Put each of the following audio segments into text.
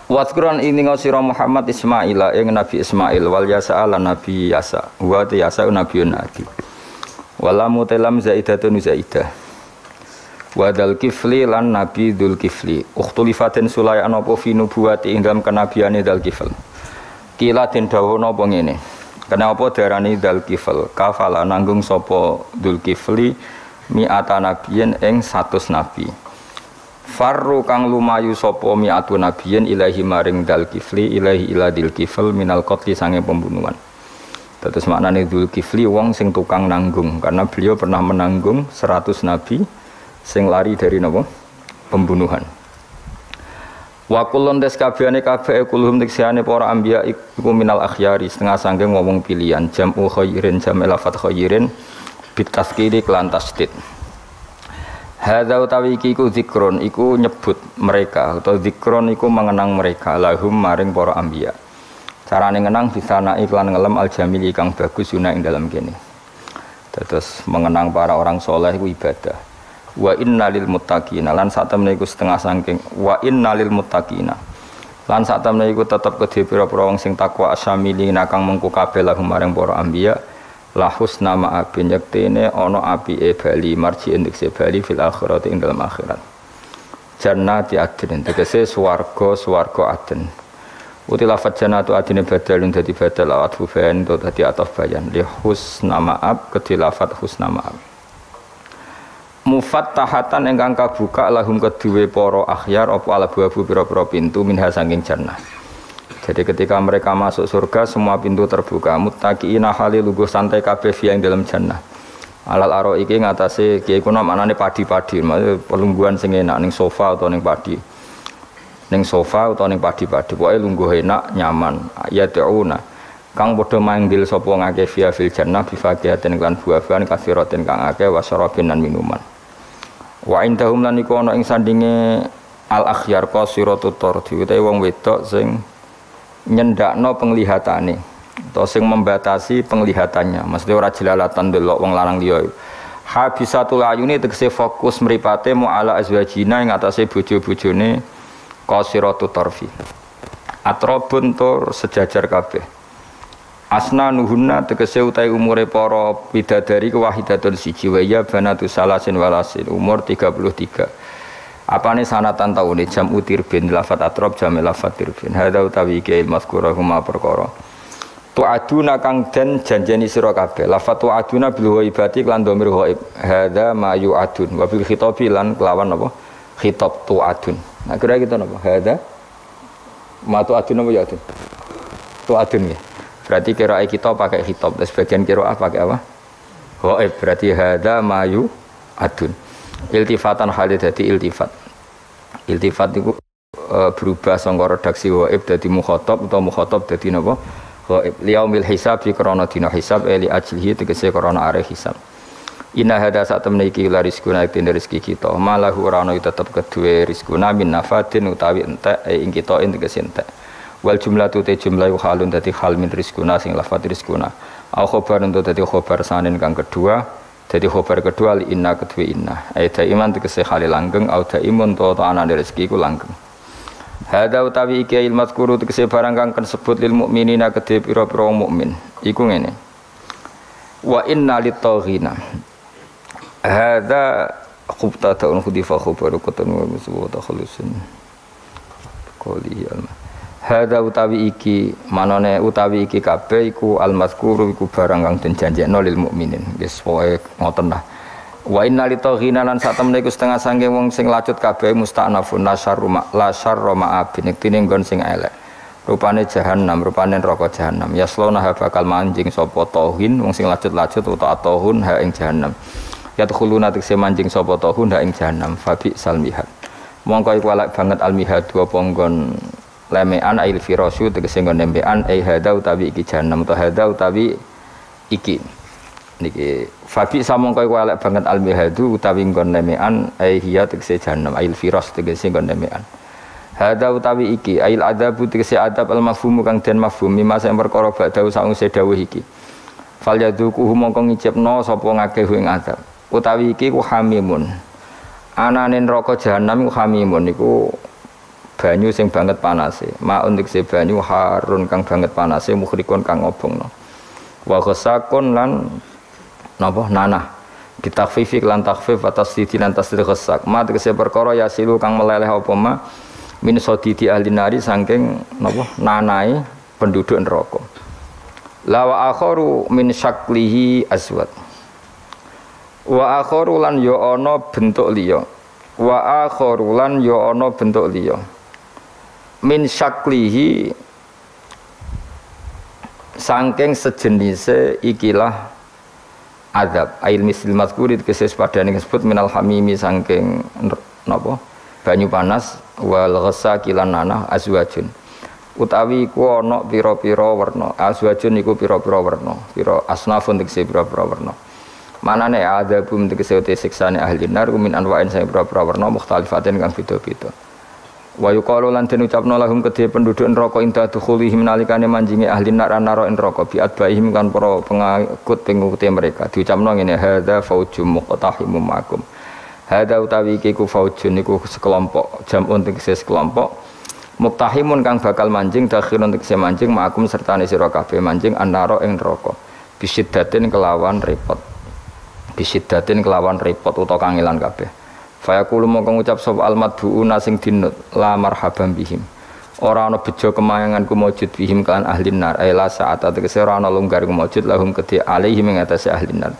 Waskuran ini sira Muhammad Ismaila ing Nabi Ismail wal Yasa lan Nabi Yasa wa Yasa nabiun adi wala mutalam zaidatun zaidah wa dal kifli lan Nabi Dzul Kifli ukhtulifatin sulai ana apa fi nubuwati ing dalam kenabiane dal kifl kila den dawono apa ngene kenapa darani dal kifl kafala nanggung sapa Dzul Kifli mi'ata nabiyin ing 100 nabi farru kang lumayu sapa mi'atu nabiyin ilahi maring dal kifli ilahi iladil kifl minal qatli sange pembunuhan. Terus maknane Dzul Kifli wong sing tukang nanggung karena beliau pernah menanggung 100 nabi sing lari dari napa pembunuhan. Wa kullun kabehane kabeh kulhum tiksane para anbiya iku minal akhyari setengah sanggeng wong pilihan jam'u khairin jam' lafat khairin bitaskiri kelan tasdid. Hadza utawi iki iku zikron iku nyebut mereka atau zikron iku mengenang mereka lahum maring para anbiya. Carane ngenang bisana iklan ngelem al-jamili kang bagus guna ing dalam kene. Terus mengenang para orang soleh iku ibadah. Wa innalil muttaqina lan sak temene iku setengah saking wa innalil muttaqina. Lan sak temene iku tetep kedhe pira-pira wong sing takwa asyamili kang mengku kabeh lahum maring para anbiya. Lahus nama abin yaktene ono apike bali marji indekse bali fil akhirat ing dalam akhirat jannati adnin tegese swarga adn uti lafat jannatu adine badalun dadi badal awat fuban to dadi ataf bayan li husna ma'ab kedhi lafat husna ma'ab mufattahatan ingkang kabuka lahum kedue para akhyar apa alabu pira-pira pintu minha saking jannah. Jadi ketika mereka masuk surga semua pintu terbuka muttaqiina halil lugu santai kabeh yang dalam jannah. Alal aro iki ngatasé kiye kuna manane padi-padi, pelungguhan sing enak ning sofa utawa ning padi. Ning sofa utawa ning padi-padi pokoke lungguh enak, nyaman. Ya ta'una. Kang padha manggil sapa ngake via fil jannah bi faqihatin lan buah-buahan katsiratin kang akeh wasarabin lan minuman. Wa indahum lan iku ana ing sandinge al akhyar qasiratut tardi utawa wong wedok sing nyendakno penglihatane atau sing membatasi penglihatannya maksudnya ora jelalatan delok wong lanang liya habisatul ayuni tegese fokus mripate mu'ala azwajina ing atase bojo-bojone qasiratut tarfi atrabun tur sejajar kabeh asna nuhunna tegese utahe umure para bidadari kewahidatun siji wa ya banatu salasin walasin umur 33 apane sanatan taune jam utir bin lafat atrab jam lafat tirbin hadza utawi iki mazkura huma perkara tu'aduna kang den janjeni sira kabeh lafat tu'aduna bil ghaibati lan dhamir ghaib hadza ma yu'adun wa bil khitabi lan kelawan apa khitab tu'adun nah kira gitu napa hadza ma tu'adun apa yu'adun tu'adun ya berarti kira kita pakai khitab dan sebagian kira pakai apa ghaib berarti hadza ma yu'adun iltifatan halid dadi iltifat itu berubah sangka redaksi ghaib dadi mukhatab utawa mukhatab dadi napa ghaib liyaumil hisab fi krana dina hisab li ajlihi tegese krana are hisab inna hada sak temne iki la rizquna ing rezeki kita malahu ora ana tetep kedue rizquna min nafatin utawi entek ing kita tegese entek wal jumlatu te jumlah halun dadi hal min rizquna sing lafat rizquna au khabar untuk dadi khabar sanen kang kedua. Jadi khobar kedua li inna kedua inna ayat iman tegese khali langgeng au daimun to ana rezeki ku langgeng hadza utawi iki il mazkuru tegese barang kang disebut lil mukminina kedhe pira-pira mukmin iku ngene wa inna lit taghina hadza khubta ta'un khudifa khabaru qatan wa musawata khulusin qoli hadza utawi iki manane utawi iki kabeh iku al-mazkuru iku barang kang den janjekno lil mukminin wis pokoke ngoten lah wa inna litaghina lan sak temene iku setengah sange wong sing lacut kabeh musta'nafun la syarra ma'abin iktine nggon sing elek rupane jahanam rupane neraka jahanam yaslona bakal manjing sapa tauhin wong sing lacut-lacut utawa tauhun ha ing jahanam yadkhuluna tekse manjing sapa tauhun ha ing jahanam fabi salmihat mongko iku elek banget almihad dua ponggon lemean ail firasu tegese nggon nembean ai hadza utawi iki jahanam to hadza utawi iki niki fabi samong kowe elek banget almihadu utawi nggon lemean ai hiya tegese jahanam ail firas tegese nggon lemean hadza utawi iki ail adzab tegese adab al mafhum kang den mafhum mimma sing perkara badhe sause dawuh iki fal yaduku mongko ngicipno sapa ngakeh ing adab utawi iki ku hamimun anane neraka jahanam ku hamimun niku banyu sing banget panase maun tegese banyu harun kang banget panase mukhrikun kang ngobongno wa ghasakun lan napa nanah ditakfifi lan takfif atas sidi lan tasdid ghasak ma tegese perkara yasilu kang meleleh apa ma min sodidi ahli nari saking napa nanae penduduk neraka la wa akharu min syaklihi aswad wa akharu lan ya ana bentuk liya wa akharu lan ya ana bentuk liya min syaklihi saking sejenise ikilah azab ail misil mazkuri keses padane disebut minal hamimi saking napa banyu panas wal ghasaki lan nanah azwajun utawi iku ana pira-pira werna azwajun iku pira-pira werna pira asnafun tegese pira-pira werna manane adzabum tegese siksane ahli nar min anwa'in saya pira-pira werna mukhtalifatin kang beda-beda wa yuqalu lan den ucapno lahum kedhe penduduk neraka inda dukhulihim nalikane manjinge ahli nar anara neraka bi adbaihim kan para pengikut mereka diucapno ngene hadza faujum muqtahimum ma'akum hadza utawi iki ku faujun niku sekelompok jamun tegese sekelompok muktahimun kang bakal manjing dakhirun tegese manjing ma'akum sertane sira kabeh manjing anara ing neraka bisiddatin kelawan repot bisiddatin kelawan repot utawa kangelan kabeh fayaqulu mongko ngucap sapa almadbuuna sing dinut la marhaban bihim ora ana bejo kemayangan kumujud bihim kan ahli nar la saat tegese ora ana lunggar kumujud lahum kedhe alaihim ing atase ahli nar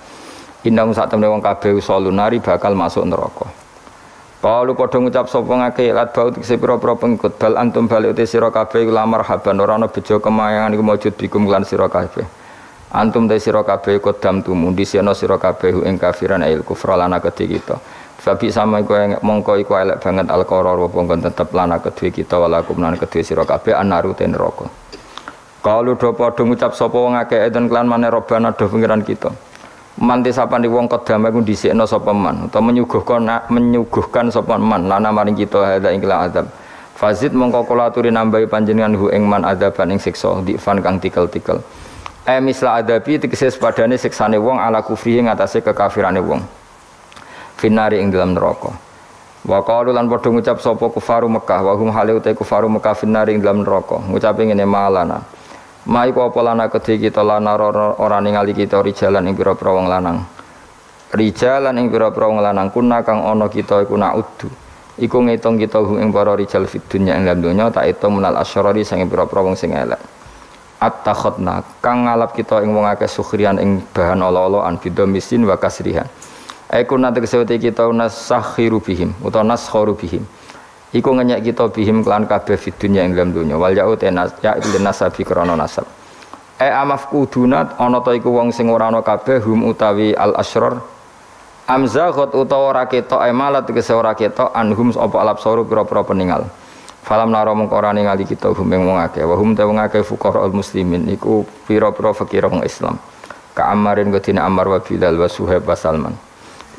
indang sak temne wong kabeh usulunari bakal masuk neraka Paulu padha ngucap sapa ngake lat bau tegese pira-pira pengikut bal antum balik te sira kabeh la marhaban ora ana bejo kemayangan kumujud bikum lan sira kabeh antum te sira kabeh kodam tumundi sira sira kabeh ing kafiran ail kufra lana kedhe kita Fabi sama iku mongko iku elek banget al-qaror apa kon tetep lana kedue kita walakum lan kedue sira kabeh anaru ten neraka. Kalu do padha ngucap sapa wong akeh eden klan maneh robana do pengiran kita. Manti sapane wong kedame ku dhisikno sapa man utawa menyuguhkan sapa man lana maring kita hadza ing azab. Fazid mongko kula aturi nambahi panjenengan hu ing man adaban ing siksa difan kang tikel-tikel. Misla adabi tegese padane siksane wong ala kufri ing atase kekafirane wong. Finari ing dalam neraka. Wa qalu lan padha ngucap sapa kufaru Mekah wa hum hale uta kufaru Mekah finari ing dalam neraka. Ngucape ngene malana. Mai ku apa lana kedhe kita lana ora ningali kita rijalan ing pira-pira wong lanang. Rijalan ing pira-pira wong lanang kuna kang ana kita iku naudu. Iku ngitung kita ing para rijal fid dunya ing dalam donya tak itung menal asyarari sing pira-pira wong sing elek. At-takhadna kang ngalap kita ing wong akeh sukhrian ing bahan ala-alaan bidomisin wa kasrihan. Aku nanti kesewati kita nasakhiru bihim atau naskharu bihim. Iku ngenyek kita bihim kelan kabeh fid dunya ing dalam dunya. Wal ya'ut ya'il nasabi krana nasab. Amafkudunat ana ta iku wong sing ora ana kabeh hum utawi al asrar. Amzaghat utawa ora ketok malat kese ora ketok anhum apa alabsaru pira-pira peninggal. Falam naro mengko ora ningali kita hum ing wong akeh. Wa hum ta wong akeh fuqara'ul muslimin iku pira-pira fakir wong Islam. Ka Ammarin godine Ammar wa Bilal wa Suhaib wa Salman.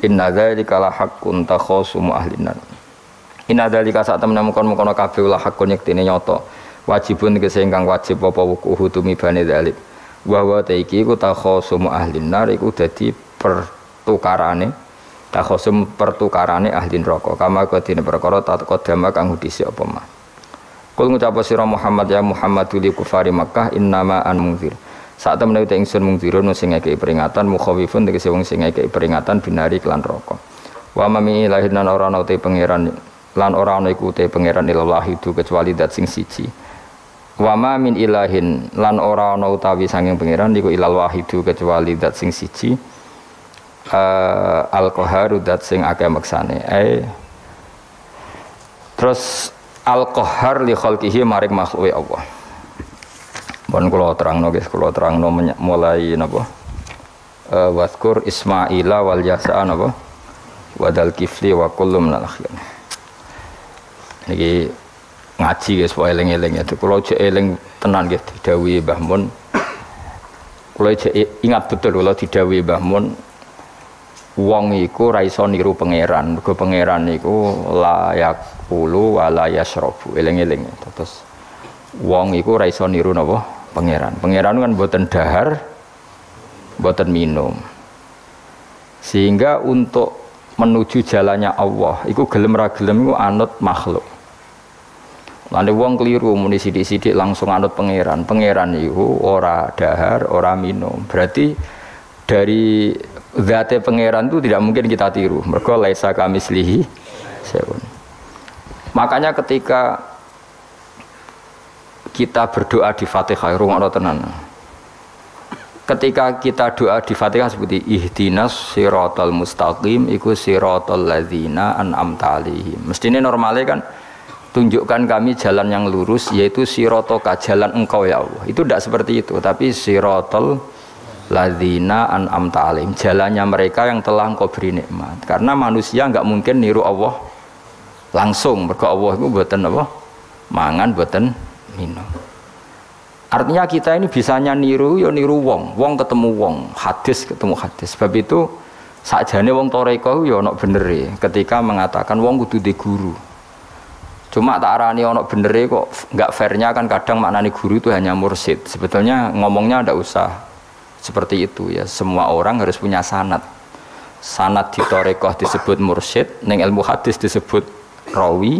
Inna dzalika la haqqun takhasumu ahlin nar. Inna dzalika sak temen mengkon-mengkon kabeh la haqqun yektene nyata. Wajibun tegese ingkang wajib apa wuku tumibane dzalik. Wa wa ta iki ku takhasumu ahlin nar iku dadi pertukarane takhasum pertukarane ahli neraka. Kama kedine perkara taqaddama kang dhisik apa mah. Kul ngucap sira Muhammad ya Muhammadul kufari Makkah innama an munzir. Saat temen itu ingsun mungdirun sing ngekei peringatan mukhawifun tegese wong sing ngekei peringatan binari kelan neraka. Wa mami ilahin lan ora ana te pangeran lan ora ana iku te pangeran ilahi itu kecuali dat sing siji. Wa ma min ilahin lan ora ana utawi sanging pangeran iku ilal wahidu kecuali dat sing siji. Al-qaharu dat sing akeh maksane. Terus al-qahar li khalqihi maring makhluke Allah. Bon kula terangno guys, kula terangno mulai napa? Waskur Ismaila wal Yasa napa? Wadal kifli wa kullu minal akhyar. Niki ngaji guys, wae eling-eling ya. Kula jek eling tenan nggih didhawuhi Mbah Mun. Kula jek ingat betul kula didhawuhi Mbah Mun. Wong iku ra iso niru pangeran. Mergo pangeran niku la yaqulu wa la yasrabu. Eling-eling. Terus wong iku ra iso niru napa? Pangeran. Pangeran kan mboten dahar, mboten minum. Sehingga untuk menuju jalannya Allah, iku gelem ra gelem iku anut makhluk. Lane wong keliru muni sithik-sithik langsung anut pangeran. Pangeran iku ora dahar, ora minum. Berarti dari zate pangeran itu tidak mungkin kita tiru. Mergo laisa kamislihi syai'un. Makanya ketika kita berdoa di Fatihah, rungokno tenan. Ketika kita doa di Fatihah seperti ihdinas siratal mustaqim iku siratal ladzina an'amta 'alaihim. Mestine normale kan tunjukkan kami jalan yang lurus yaitu siratoka, jalan engkau ya Allah. Itu tidak seperti itu, tapi siratal ladzina an'amta 'alaihim, jalannya mereka yang telah engkau beri nikmat. Karena manusia enggak mungkin niru Allah langsung, mergo Allah itu mboten apa? Mangan mboten minum. Artinya kita ini bisanya niru ya niru wong ketemu wong, hadis ketemu hadis. Sebab itu sakjane wong toreko ya ana benere ketika mengatakan wong kudu di guru. Cuma tak arani ana benere kok enggak fairnya kan kadang maknane guru itu hanya mursyid. Sebetulnya ngomongnya ndak usah seperti itu ya. Semua orang harus punya sanad. Sanad di toreko disebut mursyid, ning ilmu hadis disebut rawi,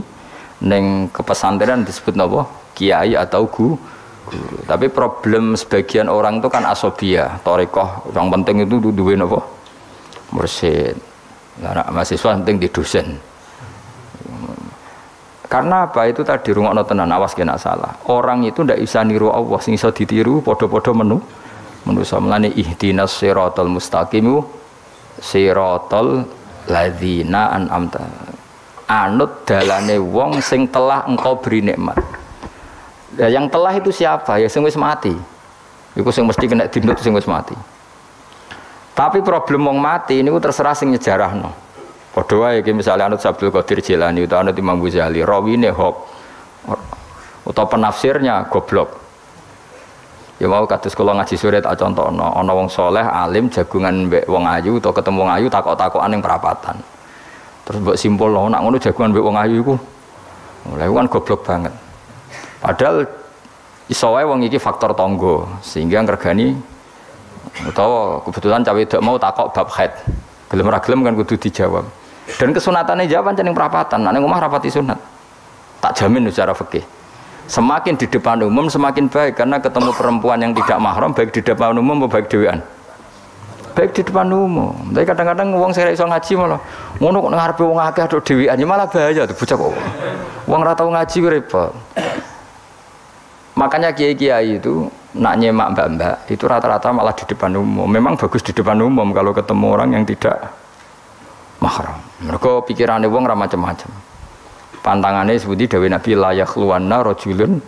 ning kepesantrenan disebut napa? Kiai atau guru. Tapi problem sebagian orang itu kan asobia, torikoh, yang penting itu duwe napa? Mursyid. Lah mahasiswa penting di dosen. Karena apa? Itu tadi rungokno tenan, awas kena salah. Orang itu ndak bisa niru Allah, sing iso ditiru padha-padha manusa. Mulane ihdinas siratal mustaqim siratal ladzina an'amta. Anut dalane wong sing telah engkau beri nikmat. Ya, yang telah itu siapa? Ya sing wis mati. Iku sing mesti kena dinut sing wis mati. Tapi problem wong mati niku terserah sing nyejarahno. Padha wae iki misale anut Abdul Qadir Jilani utawa anut Imam Ghazali, rawine hok utawa penafsirnya goblok. Ya mau kados kula ngaji sore tak contohno, ana wong soleh alim jagungan mbek wong ayu utawa ketemu wong ayu takok-takokan ning perapatan. Terus mbok simpulno nak ngono jagungan mbek wong ayu iku. Lha iku kan goblok banget. Padahal iso wae wong iki faktor tangga sehingga ngregani utawa kebetulan cawe wedok mau takok bab haid. Gelem ora gelem kan kudu dijawab. Dan kesunatane jawab pancen ning perapatan, nek ning omah rapati sunat. Tak jamin secara fikih. Semakin di depan umum semakin baik karena ketemu perempuan yang tidak mahram baik di depan umum maupun baik dhewean. Baik di depan umum. Tapi kadang-kadang wong sing iso ngaji malah ngono kok ngarepe wong akeh aduk dhewean ya malah bahaya tuh bocah kok. Wong ora tau ngaji repot. Makanya kiai-kiai itu nak nyemak mbak-mbak itu rata-rata malah di depan umum. Memang bagus di depan umum kalau ketemu orang yang tidak mahram. Mereka pikirannya wong ra macam-macam. Pantangannya seperti dawuh Nabi la yakhluwanna rajulun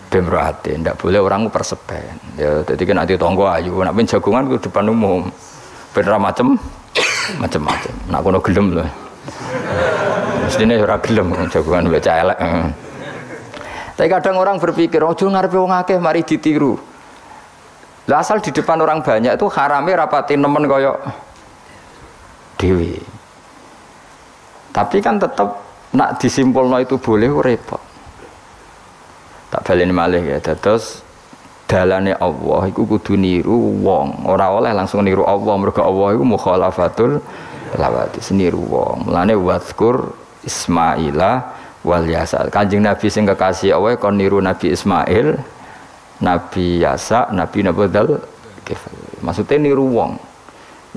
bimra'atin. Ndak boleh orang persepen. Ya dadi kan ati tangga ayu, nak ben jagongan ku depan umum. Ben ra macam-macam. Nak kono gelem lho. Mestine ora gelem jagongan mbek elek. Tapi kadang orang berpikir, ojo ngarepe wong akeh mari ditiru. Lah asal di depan orang banyak itu harame rapati nemen kaya dhewe. Tapi kan tetap nak disimpulno itu boleh repot. Tak baleni malih ya. Dados dalane Allah iku kudu niru wong, ora oleh langsung niru Allah. Mergo Allah iku mukhalafatul lawati, niru wong. Mulane wazkur Ismaila wal Yasa. Kanjeng Nabi sing kekasih Allah kon niru Nabi Ismail, Nabi Yasa, Nabi Nabadal. Maksudnya niru wong.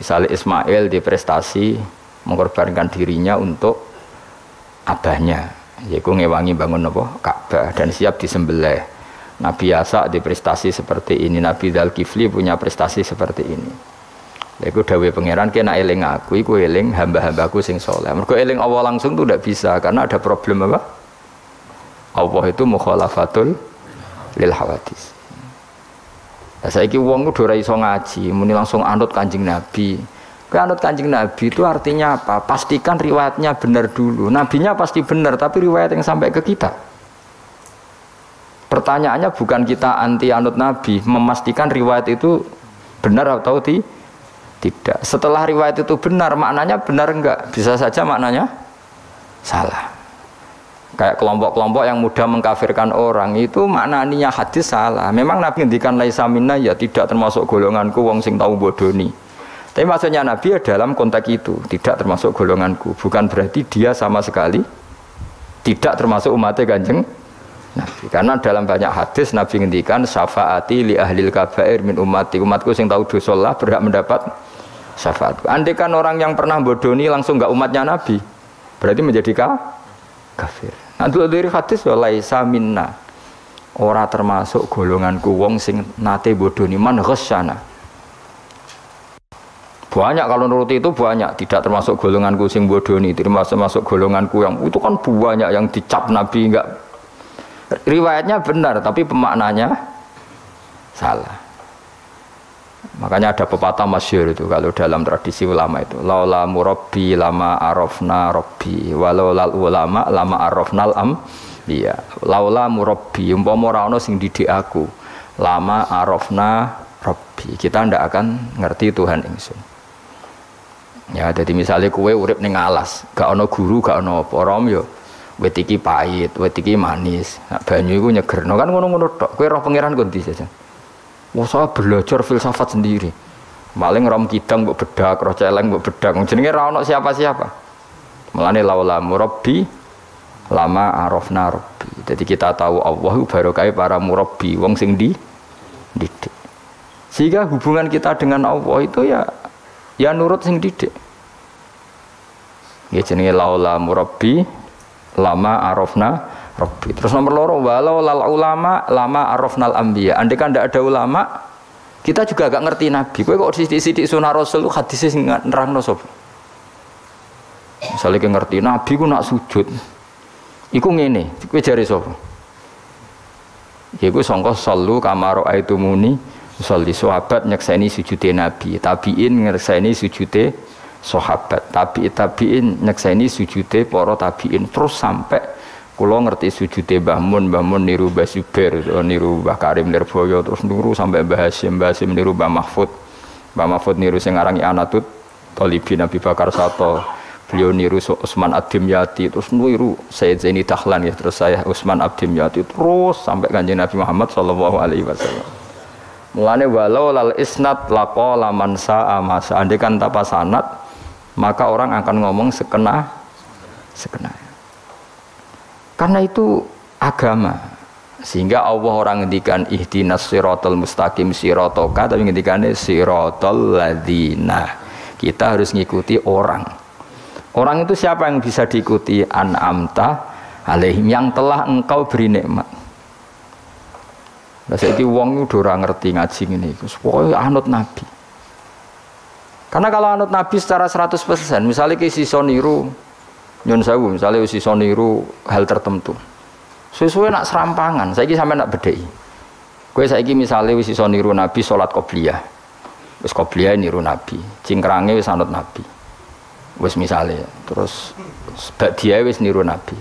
Misalnya Ismail di prestasi mengorbankan dirinya untuk abahnya, yaitu ngewangi bangun apa? Ka'bah dan siap disembelih. Nabi Yasa di prestasi seperti ini, Nabi Dzulkifli punya prestasi seperti ini. Iku dawuh pangeran kena eling aku, iku eling hamba-hambaku sing saleh. Mergo eling Allah langsung tuh tidak bisa karena ada problem apa? Allah itu mukhalafatul lil hawadis. Lah saiki wong kudu ora iso ngaji, muni langsung anut Kanjeng Nabi. Kowe anut Kanjeng Nabi itu artinya apa? Pastikan riwayatnya benar dulu. Nabinya pasti benar, tapi riwayat yang sampai ke kita. Pertanyaannya bukan kita anti anut Nabi, memastikan riwayat itu benar atau tidak. Setelah riwayat itu benar, maknanya benar enggak? Bisa saja maknanya salah. Kayak kelompok-kelompok yang mudah mengkafirkan orang itu maknanya hadis salah. Memang Nabi ngendikan laisa minna ya tidak termasuk golonganku wong sing tahu bodoni. Tapi maksudnya Nabi ya dalam konteks itu tidak termasuk golonganku. Bukan berarti dia sama sekali tidak termasuk umatnya Kanjeng Nabi. Karena dalam banyak hadis Nabi ngendikan syafaati li ahlil kabair min ummati, umatku sing tahu dosa lah berhak mendapat syafaatku. Andai kan orang yang pernah bodoni langsung enggak umatnya Nabi, berarti menjadi kafir. Nah, dari hadis ya laisa minna, ora termasuk golonganku wong sing nate bodoni man ghasyana. Banyak kalau nuruti itu banyak, tidak termasuk golonganku sing bodoni, termasuk golonganku yang itu kan banyak yang dicap Nabi enggak. Riwayatnya benar tapi pemaknanya salah. Makanya ada pepatah masyhur itu kalau dalam tradisi ulama itu, laula murabbi lama arafna rabbi walau lal ulama lama arafnal iya. Laula murabbi umpama ora ana sing didik aku, lama arafna rabbi, kita ndak akan ngerti Tuhan ingsun. Ya, jadi misalnya kue urip ning alas, gak ono guru, gak ono apa, rom yo wit iki pahit, wit iki manis. Nah, banyu iku nyegerno kan ngono-ngono tok. Kowe roh pangeran kok ndi jajan. Wah, saya belajar filsafat sendiri. Paling rom kidang mbok bedak, roh celeng mbok bedak. Jenenge ra ono siapa-siapa. Mulane laula murabbi lama arafna rabbi. Jadi kita tahu Allah barokah para murabbi, wong sing didik. Sehingga hubungan kita dengan Allah itu ya nurut sing didik. Ya jenenge laula murabbi lama arafna rabbi. Terus nomor loro walau lal ulama lama arafnal anbiya. Andai kan ndak ada ulama, kita juga gak ngerti nabi. Kowe kok sithik-sithik sunah rasul hadis sing nerangno sapa? Misale ki ngerti nabi ku nak sujud. Iku ngene, kowe jare sapa? Iku sangka sallu kamaro aitumuni usolli, sahabat nyekseni sujude nabi, tabiin nyekseni sujude sahabat, tabiin nyekseni sujude para tabiin, terus sampai kula ngerti sujude Mbah Mun niru Mbah Zubair, niru Mbah Karim Lirboyo, terus niru sampai Mbah Hasyim niru Mbah Mahfud niru sing aran Anatut Thalibin Nabi Bakar Sato, beliau niru Utsman Ad-Dimyati, terus niru Sayyid Zaini Dahlan ya, terus saya Utsman Ad-Dimyati, terus sampai Kanjeng Nabi Muhammad sallallahu alaihi wasallam. Mulane walau lal isnad laqala man sa'a ma sa'a, kan tanpa sanad maka orang akan ngomong sekena. Karena itu agama. Sehingga Allah orang ngendikan ihdinas siratal mustaqim siratoka, tapi ngendikane siratal ladzina. Kita harus ngikuti orang. Orang itu siapa yang bisa diikuti? An'amta alaihim, yang telah engkau beri nikmat. Lah saiki wong udah ora ngerti ngaji ngene iku. Pokoke anut Nabi. Karena kalau anut Nabi secara 100%, misalnya ki sisa niru nyun sewu, misalnya sisa niru hal tertentu. Sesuai nak serampangan, saiki sampe nak bedheki. Kowe saiki misalnya wis sisa niru Nabi salat qobliyah. Wis qobliyah niru Nabi, cingkrange wis anut Nabi. Wis misalnya, terus ba'diyah wis niru Nabi.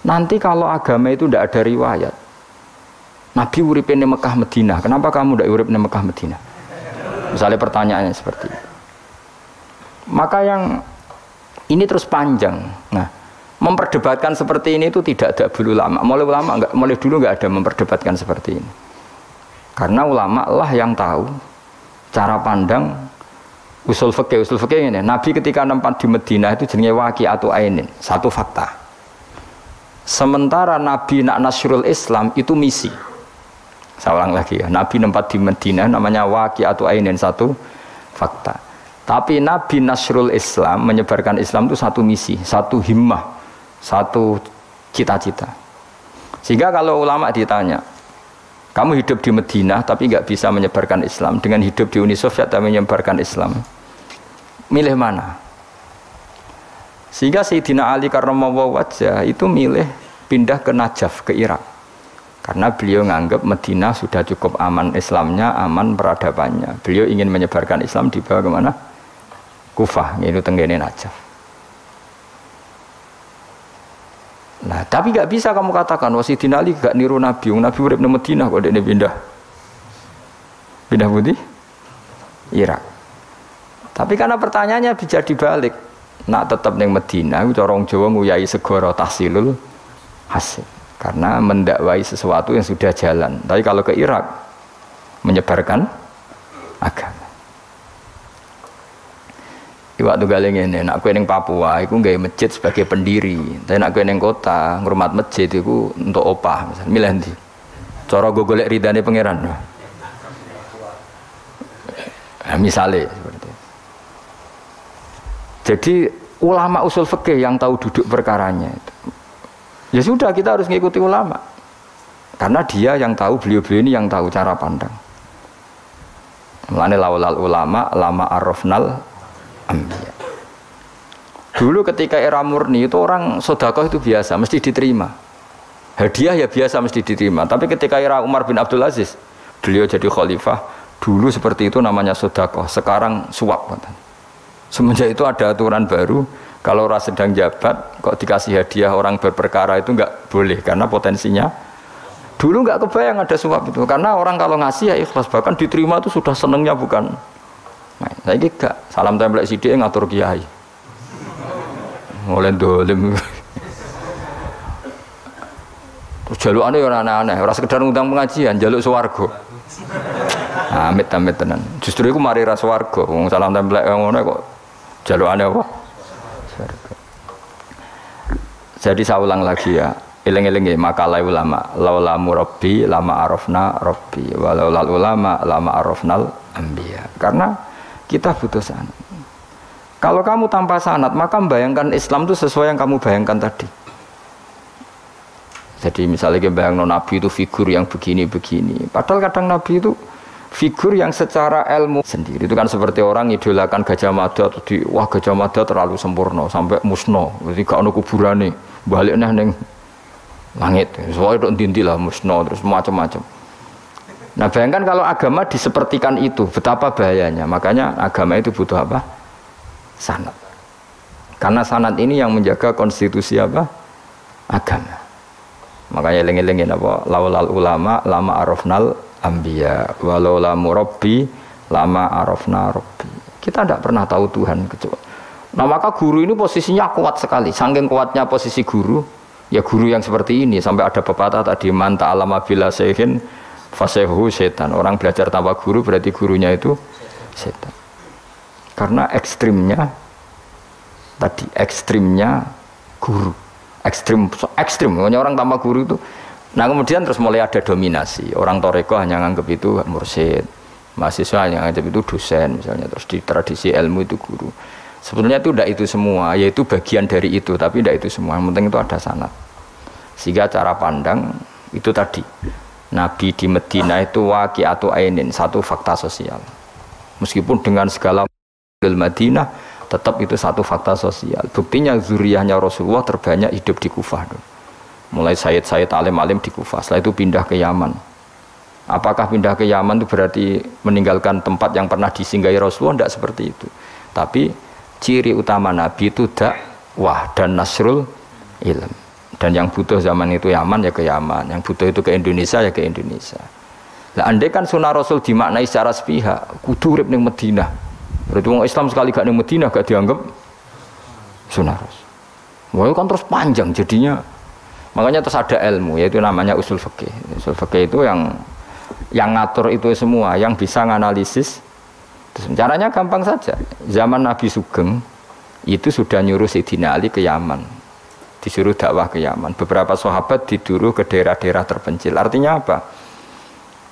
Nanti kalau agama itu tidak ada riwayat. Nabi urip di Mekah Madinah, kenapa kamu tidak urip di Mekah Madinah? Misalnya pertanyaannya seperti itu. Maka yang ini terus panjang. Nah, memperdebatkan seperti ini itu tidak ada dulu ulama. Mulai dulu nggak ada memperdebatkan seperti ini. Karena ulama lah yang tahu cara pandang usul fikih ini. Nabi ketika nempat di Madinah itu jenenge waqi'atu ainin, satu fakta. Sementara Nabi nak nasrul Islam itu misi. Saya ulang lagi ya, Nabi nempat di Madinah namanya waqi'atu ainin, satu fakta. Tapi Nabi nasrul Islam, menyebarkan Islam itu satu misi, satu himmah, satu cita-cita. Sehingga kalau ulama ditanya, kamu hidup di Madinah tapi nggak bisa menyebarkan Islam, dengan hidup di Uni Soviet tapi menyebarkan Islam, milih mana? Sehingga Sayyidina Ali karramallahu wajhah itu milih pindah ke Najaf, ke Irak. Karena beliau menganggap Madinah sudah cukup aman Islamnya, aman peradabannya. Beliau ingin menyebarkan Islam di bawah kemana? Kufah, yaitu tenggene Najaf. Nah, tapi nggak bisa kamu katakan Sayyidina Ali gak niru Nabi. Nabi urip di Madinah kok dia pindah putih Irak. Tapi karena pertanyaannya bisa dibalik. Nak tetap di Madinah, orang Jawa nguyai segoro tahsilul hasil. Karena mendakwai sesuatu yang sudah jalan. Tapi kalau ke Irak, menyebarkan agama. Iwak tunggal ngene, nek kowe ning Papua iku nggawe masjid sebagai pendiri. Tapi nek kowe ning kota ngrumat masjid iku untuk opah, misalnya milih ndi? Cara go golek ridane pangeran. Nah, misalnya seperti itu. Jadi ulama usul fikih yang tahu duduk perkaranya itu. Ya sudah kita harus mengikuti ulama. Karena dia yang tahu, beliau-beliau ini yang tahu cara pandang. Mulane laulal ulama lama arafnal ambiya. Dulu ketika era murni itu orang sedekah itu biasa, mesti diterima. Hadiah ya biasa mesti diterima. Tapi ketika era Umar bin Abdul Aziz, beliau jadi khalifah, dulu seperti itu namanya sedekah, sekarang suap. Semenjak itu ada aturan baru, kalau orang sedang jabat kok dikasih hadiah orang berperkara itu enggak boleh karena potensinya. Dulu enggak kebayang ada suap itu, karena orang kalau ngasih ya ikhlas, bahkan diterima itu sudah senengnya bukan. Nah, saya gak salam tempel sidik ngatur kiai. Oleh dolim. Terus jalukane ora aneh-aneh, ora sekedar ngundang pengajian, jaluk swarga. Amit-amit tenan. Justru iku mari ra swarga. Wong salam tempel ngono kok jalukane apa? Swarga. Jadi saya ulang lagi ya. Eling-eling makalah ulama. Laula murabbi lama arafna rabbi. Walau ulama lama arafnal anbiya. Karena kita butuh sanad. Kalau kamu tanpa sanad, maka membayangkan Islam itu sesuai yang kamu bayangkan tadi. Jadi misalnya kita bayangkan Nabi itu figur yang begini-begini. Padahal kadang Nabi itu figur yang secara ilmu sendiri. Itu kan seperti orang idolakan Gajah Mada. Wah Gajah Mada terlalu sempurna, sampai musno. Jadi gak ada kuburannya. Baliknya neng langit. Soalnya itu dintilah musno, terus macam-macam. Nah bayangkan kalau agama disepertikan itu, betapa bahayanya. Makanya agama itu butuh apa? Sanad. Karena sanad ini yang menjaga konstitusi apa? Agama. Makanya lengi-lengi apa? Laulal ulama lama arafnal anbiya, walau la murabbi lama arafna rabbi. Kita tidak pernah tahu Tuhan kecuali. Nah maka guru ini posisinya kuat sekali. Saking kuatnya posisi guru, ya guru yang seperti ini. Sampai ada pepatah tadi, man ta'alama bila sayhin fasehu setan. Orang belajar tanpa guru berarti gurunya itu setan. Karena ekstrimnya tadi, ekstrimnya guru, ekstrim. Makanya orang tanpa guru itu. Nah kemudian terus mulai ada dominasi. Orang toreko hanya nganggap itu mursyid, mahasiswa hanya nganggap itu dosen misalnya. Terus di tradisi ilmu itu guru. Sebetulnya itu tidak itu semua, yaitu bagian dari itu, tapi tidak itu semua. Yang penting itu ada sanad. Sehingga cara pandang itu tadi. Nabi di Medina itu waqi'atu ainin, satu fakta sosial. Meskipun dengan segala Madinah, tetap itu satu fakta sosial. Buktinya zuriyahnya Rasulullah terbanyak hidup di Kufah. Mulai Sayyid alim-alim di Kufah, setelah itu pindah ke Yaman. Apakah pindah ke Yaman itu berarti meninggalkan tempat yang pernah disinggahi Rasulullah? Tidak seperti itu. Tapi ciri utama Nabi itu dakwah dan nasrul ilm. Dan yang butuh zaman itu Yaman ya ke Yaman, yang butuh itu ke Indonesia ya ke Indonesia. Lah andai kan sunnah Rasul dimaknai secara sepihak, kudu urip ning Madinah. Berarti orang Islam sekali gak ning Madinah gak dianggap sunnah Rasul. Wah kan terus panjang jadinya. Makanya terus ada ilmu, yaitu namanya usul fikih. Usul fikih itu yang ngatur itu semua, yang bisa nganalisis. Caranya gampang saja. Zaman Nabi Sugeng itu sudah nyuruh Sayyidina Ali ke Yaman. Disuruh dakwah ke Yaman. Beberapa sahabat disuruh ke daerah-daerah terpencil. Artinya apa?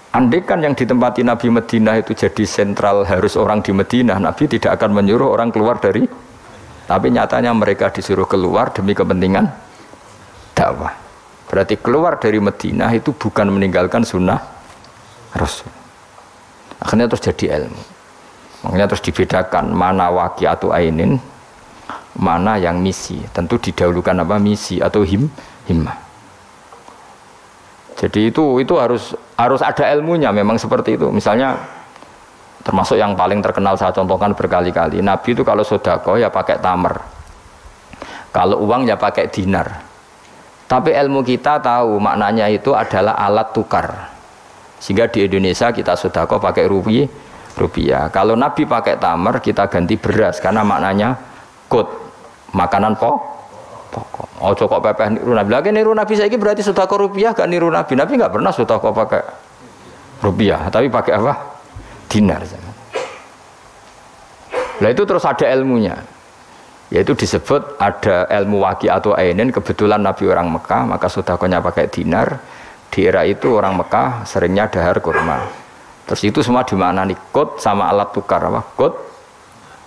Andai kan yang ditempati Nabi Madinah itu jadi sentral harus orang di Madinah, Nabi tidak akan menyuruh orang keluar dari. Tapi nyatanya mereka disuruh keluar demi kepentingan dakwah. Berarti keluar dari Madinah itu bukan meninggalkan sunnah Rasul. Akhirnya terus jadi ilmu. Makanya terus dibedakan mana waqi'atu ainin, mana yang misi. Tentu didahulukan apa misi atau himmah. Jadi itu harus ada ilmunya, memang seperti itu. Misalnya termasuk yang paling terkenal saya contohkan berkali-kali. Nabi itu kalau sedekah ya pakai tamar. Kalau uang ya pakai dinar. Tapi ilmu kita tahu maknanya itu adalah alat tukar. Sehingga di Indonesia kita sedekah pakai rupiah. Kalau Nabi pakai tamar, kita ganti beras karena maknanya kut, makanan pokok. Oh kok pepeh niru Nabi. Lagi niru Nabi saiki berarti sedekah rupiah gak niru Nabi. Nabi enggak pernah sedekah pakai rupiah, tapi pakai apa? Dinar. Lah itu terus ada ilmunya. Yaitu disebut ada ilmu waqi atau ainin, kebetulan Nabi orang Mekah, maka sedekahnya pakai dinar. Di era itu orang Mekah seringnya dahar kurma. Terus itu semua dimaknani kod sama alat tukar apa? Kod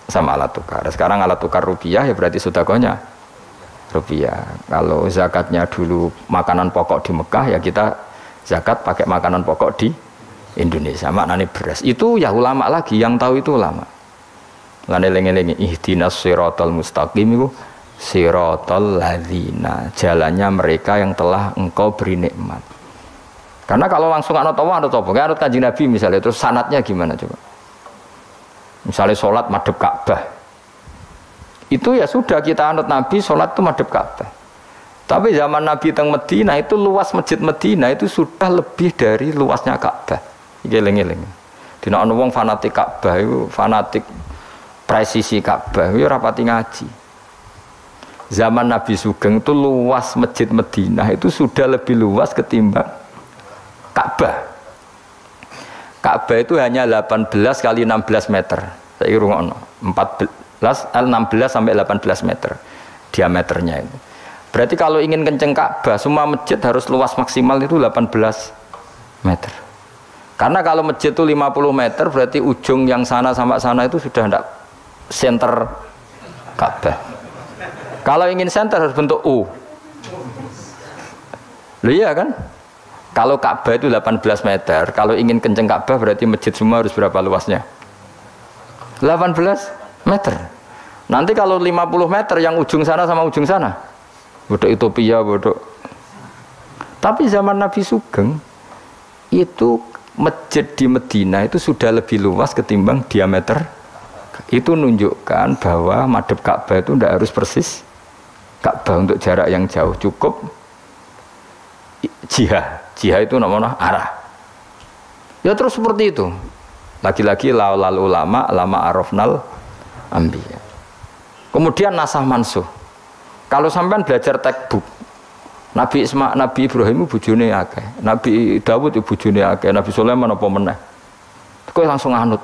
sama alat tukar. Sekarang alat tukar rupiah ya berarti sedekahnya rupiah. Kalau zakatnya dulu makanan pokok di Mekah ya kita zakat pakai makanan pokok di Indonesia. Maknanya beras. Itu ya ulama lagi yang tahu itu ulama. Lan eling-eling ihdinas siratal mustaqim itu siratal ladzina, jalannya mereka yang telah engkau beri nikmat. Karena kalau langsung anut Allah anut apa? Kayak anut Kanjeng Nabi misalnya, terus sanatnya gimana coba? Misalnya sholat madhep Ka'bah. Itu ya sudah kita anut Nabi, sholat itu madhep Ka'bah. Tapi zaman Nabi teng Medina itu luas masjid Medina itu sudah lebih dari luasnya Ka'bah. Eling-eling. Dina ana wong fanatik Ka'bah itu fanatik presisi Ka'bah itu rapati ngaji. Zaman Nabi Sugeng itu luas masjid Medina itu sudah lebih luas ketimbang Ka'bah. Ka'bah itu hanya 18 kali 16 meter. Saya rungokno 16 sampai 18 meter diameternya itu. Berarti kalau ingin kenceng Ka'bah semua masjid harus luas maksimal itu 18 meter. Karena kalau masjid itu 50 meter berarti ujung yang sana sampai sana itu sudah tidak center Ka'bah. Kalau ingin center harus bentuk U. Loh iya kan? Kalau Ka'bah itu 18 meter, kalau ingin kenceng Ka'bah berarti masjid semua harus berapa luasnya? 18 meter. Nanti kalau 50 meter yang ujung sana sama ujung sana, bodoh utopia, bodoh. Tapi zaman Nabi Sugeng itu masjid di Medina itu sudah lebih luas ketimbang diameter. Itu menunjukkan bahwa madhep Ka'bah itu tidak harus persis Ka'bah untuk jarak yang jauh, cukup jihah. Jihad itu namanya arah. Ya terus seperti itu. Lagi-lagi laulal ulama lama arafnal anbiya. Kemudian nasah mansuh. Kalau sampean belajar textbook, Nabi Ibrahim bojone akeh, Nabi Dawud bojone akeh, Nabi Sulaiman apa meneh. Kok langsung anut.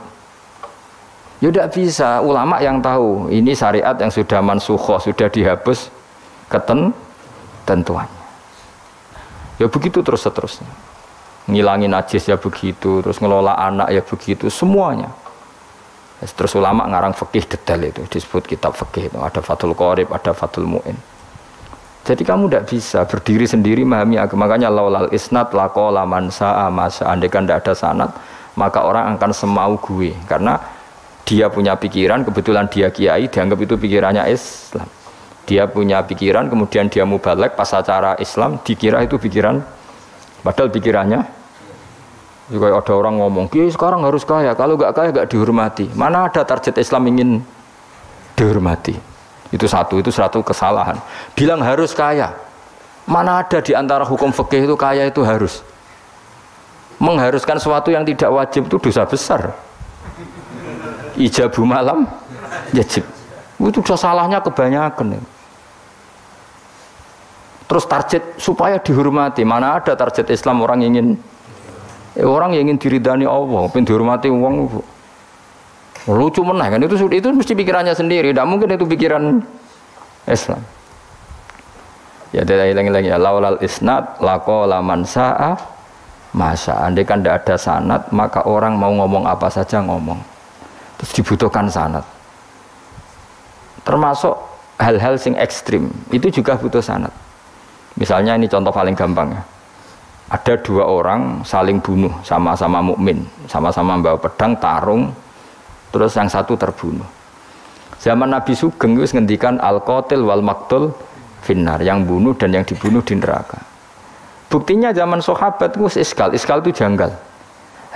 Ya tidak bisa, ulama yang tahu ini syariat yang sudah mansukhoh, sudah dihapus ketentuannya. Ya begitu terus-terusnya. Ngilangin najis ya begitu, terus ngelola anak ya begitu, semuanya. Terus ulama ngarang fikih detail itu, disebut kitab fikih itu, ada Fathul Qorib, ada Fathul Mu'in. Jadi kamu tidak bisa berdiri sendiri memahami agama. Makanya laulal isnad laqala man sa'a masa. Andai kan tidak ada sanad, maka orang akan semau gue, karena dia punya pikiran, kebetulan dia kiai, dianggap itu pikirannya Islam. Dia punya pikiran, kemudian dia mubalek pas acara Islam, dikira itu pikiran, padahal pikirannya juga ada orang ngomong, kiai sekarang harus kaya, kalau nggak kaya nggak dihormati. Mana ada target Islam ingin dihormati? Itu satu kesalahan. Bilang harus kaya, mana ada di antara hukum fikih itu kaya itu harus. Mengharuskan sesuatu yang tidak wajib itu dosa besar. Ijabu malam wajib. Itu sudah salahnya kebanyakan. Terus target supaya dihormati, mana ada target Islam orang ingin diridani Allah, pengen dihormati uang. Lucu meneh kan, itu mesti pikirannya sendiri, tidak mungkin itu pikiran Islam. Ya tidak hilang-hilang ya, laulal isnad laqala man sa'a masa. Andai kan tidak ada sanad, maka orang mau ngomong apa saja ngomong. Terus dibutuhkan sanad. Termasuk hal-hal sing ekstrim, itu juga butuh sanad. Misalnya ini contoh paling gampang ya. Ada dua orang saling bunuh, sama-sama mukmin, sama-sama bawa pedang, tarung, terus yang satu terbunuh. Zaman Nabi Sugeng itu ngendikan al-qatil wal maqtul finnar, yang bunuh dan yang dibunuh di neraka. Buktinya zaman sahabat itu iskal itu janggal.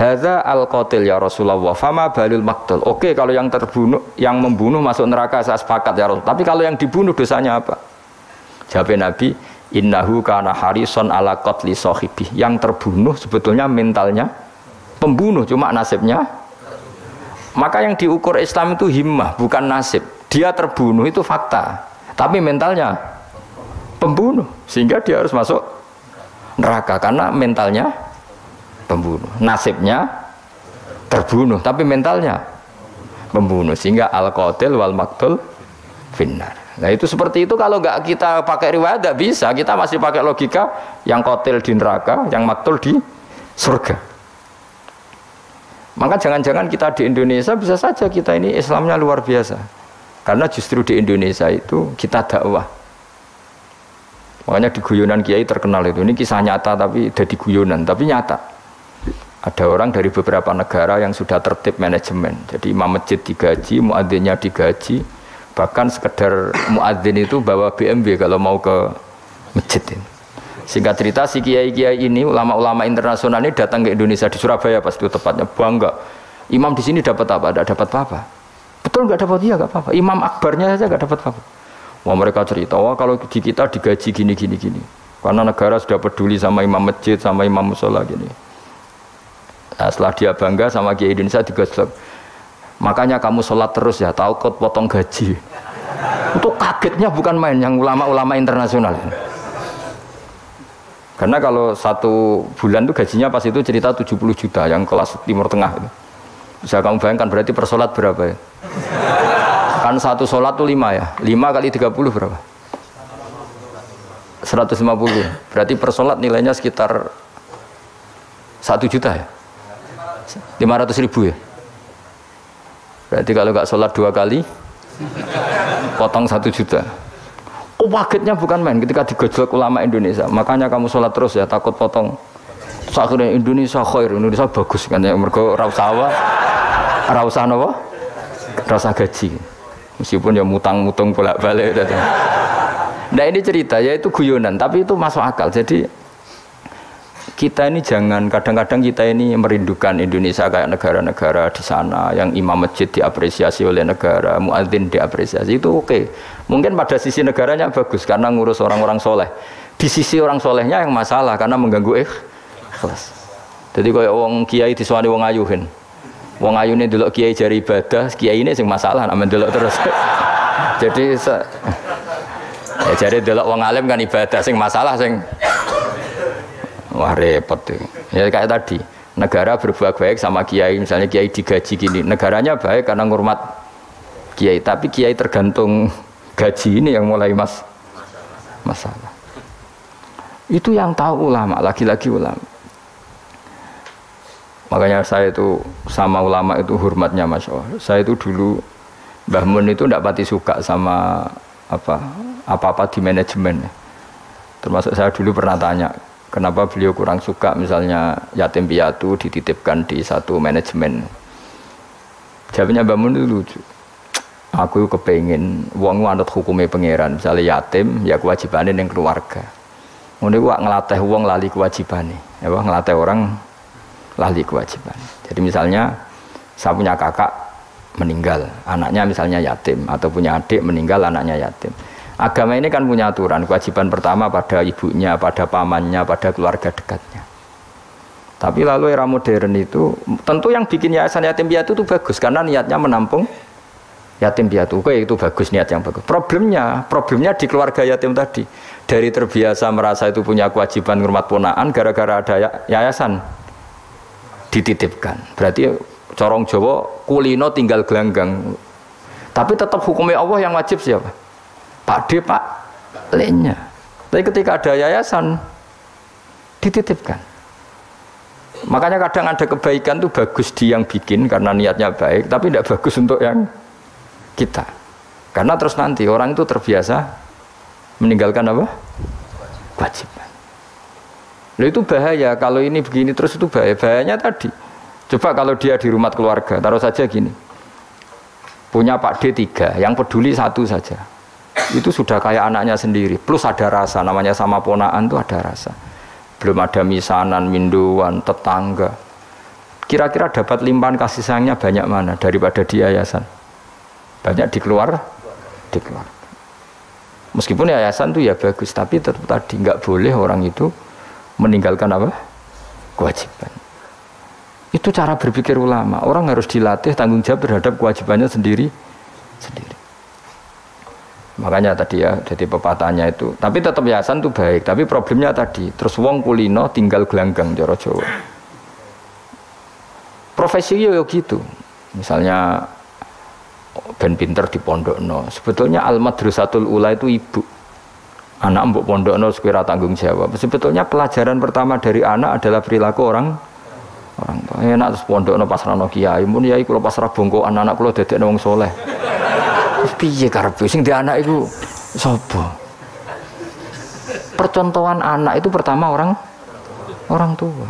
Hadza al-qatil ya Rasulullah, fama balil maqtul. Oke, kalau yang terbunuh, yang membunuh masuk neraka saya sepakat ya Rasul. Tapi kalau yang dibunuh dosanya apa? Jawab Nabi, innahu kana harison ala qatli sahibi. Yang terbunuh sebetulnya mentalnya pembunuh, cuma nasibnya. Maka yang diukur Islam itu himmah, bukan nasib. Dia terbunuh itu fakta, tapi mentalnya pembunuh, sehingga dia harus masuk neraka karena mentalnya pembunuh. Nasibnya terbunuh, tapi mentalnya Membunuh, sehingga al-qatil wal maqtul finnar. Nah itu seperti itu, kalau nggak kita pakai riwayat nggak bisa, kita masih pakai logika yang qatil di neraka, yang maqtul di surga. Maka jangan-jangan kita di Indonesia bisa saja kita ini Islamnya luar biasa, karena justru di Indonesia itu kita dakwah. Makanya di guyonan kiai terkenal itu, ini kisah nyata tapi jadi guyonan, tapi nyata. Ada orang dari beberapa negara yang sudah tertib manajemen, jadi imam masjid digaji, muadzinnya digaji, bahkan sekedar muadzin itu bawa BMW kalau mau ke masjid ini. Singkat cerita, si kiai-kiai ini, ulama-ulama internasional ini datang ke Indonesia, di Surabaya pas itu tepatnya, bangga. Imam di sini dapat apa? Tidak dapat apa-apa. Betul nggak dapat? Iya nggak apa-apa. Imam akbarnya saja nggak dapat apa-apa. Wah, mereka cerita, wah kalau di kita digaji gini. Karena negara sudah peduli sama imam masjid, sama imam musola gini. Nah, setelah dia bangga sama kiai Indonesia digosok. Makanya kamu sholat terus ya, takut potong gaji. Untuk kagetnya bukan main yang ulama-ulama internasional. Karena kalau 1 bulan itu gajinya pas itu cerita 70 juta yang kelas Timur Tengah itu. Bisa kamu bayangkan berarti per sholat berapa ya? Kan 1 sholat itu 5 ya. 5 kali 30 berapa? 150. Berarti per sholat nilainya sekitar 1 juta ya? 500.000 ya? Berarti kalau nggak sholat 2 kali potong 1 juta. Oh, kagetnya bukan main ketika digojlok ulama Indonesia. Makanya kamu sholat terus ya, takut potong. Akhirnya Indonesia khair, Indonesia bagus kan ya, mergo ra usah napa? Ra usah gaji. Meskipun ya mutang-mutung bolak-balik. Nah ini cerita ya, itu guyonan, tapi itu masuk akal. Jadi kita ini jangan, kadang-kadang kita ini merindukan Indonesia kayak negara-negara di sana yang imam masjid diapresiasi oleh negara, muadzin diapresiasi, itu oke. Mungkin pada sisi negaranya bagus karena ngurus orang-orang soleh. Di sisi orang solehnya yang masalah karena mengganggu ikhlas. Jadi kayak wong kiai disuwani wong ayuhin. Wong ayune delok kiai jari ibadah, kiai ini sing masalah amen delok terus. Jadi ya jari delok wong alim kan ibadah, sing masalah sing wah repot tuh. Ya kayak tadi, negara berbuat baik sama kiai, misalnya kiai digaji gini, negaranya baik karena ngurmat kiai, tapi kiai tergantung gaji ini yang mulai masalah. Itu yang tahu ulama, lagi-lagi ulama. Makanya saya itu sama ulama itu hormatnya Masya Allah. Saya itu dulu Mbah Mun itu tidak pati suka sama apa-apa di manajemen. Termasuk saya dulu pernah tanya, kenapa beliau kurang suka misalnya yatim piatu dititipkan di satu manajemen. Jawabnya Mbah Mun itu lucu. Aku kepengen wong anut hukumnya pangeran, misalnya yatim ya kewajibannya yang keluarga. Ngono iku ngelatih wong lali kewajibannya. Ya ngelatih orang lali kewajiban. Jadi misalnya saya punya kakak meninggal, anaknya misalnya yatim, atau punya adik meninggal, anaknya yatim. Agama ini kan punya aturan, kewajiban pertama pada ibunya, pada pamannya, pada keluarga dekatnya. Tapi lalu era modern itu, tentu yang bikin yayasan yatim piatu itu bagus, karena niatnya menampung yatim piatu. Oke, itu bagus, niat yang bagus. Problemnya di keluarga yatim tadi. Dari terbiasa merasa itu punya kewajiban ngurmat ponaan, gara-gara ada yayasan dititipkan. Berarti corong Jawa kulino tinggal gelanggang. Tapi tetap hukumnya Allah yang wajib siapa? Pak D, Pak L-nya. Tapi ketika ada yayasan dititipkan. Makanya kadang ada kebaikan tuh bagus di yang bikin karena niatnya baik, tapi tidak bagus untuk yang kita. Karena terus nanti orang itu terbiasa meninggalkan apa? Kewajiban. Loh itu bahaya, kalau ini begini terus itu bahaya. Bahayanya tadi, coba kalau dia di rumah keluarga, taruh saja gini, punya Pak D 3, yang peduli 1 saja, itu sudah kayak anaknya sendiri, plus ada rasa, namanya sama ponaan itu ada rasa. Belum ada misanan, minduan, tetangga. Kira-kira dapat limpahan kasih sayangnya banyak mana daripada di yayasan? Banyak di keluarga. Meskipun yayasan itu ya bagus, tapi tetap tadi nggak boleh orang itu meninggalkan apa? Kewajiban. Itu cara berpikir ulama. Orang harus dilatih tanggung jawab terhadap kewajibannya sendiri. Makanya tadi ya, jadi pepatahnya itu. Tapi tetap yayasan itu baik. Tapi problemnya tadi, terus wong kulino tinggal gelanggang cara Jawa. Profesi yo gitu. Misalnya ben pinter di pondokno. Sebetulnya al-madrasatul ula itu ibu. Anak mbok pondokno sekira tanggung jawab. Sebetulnya pelajaran pertama dari anak adalah perilaku orang tua. Enak terus pondokno pasrahno kiai, mun yai kula pasrah bongkokan anak kula dadekno wong saleh. Terus piye karepe sing di anak iku sapa? Percontohan anak itu pertama orang tua.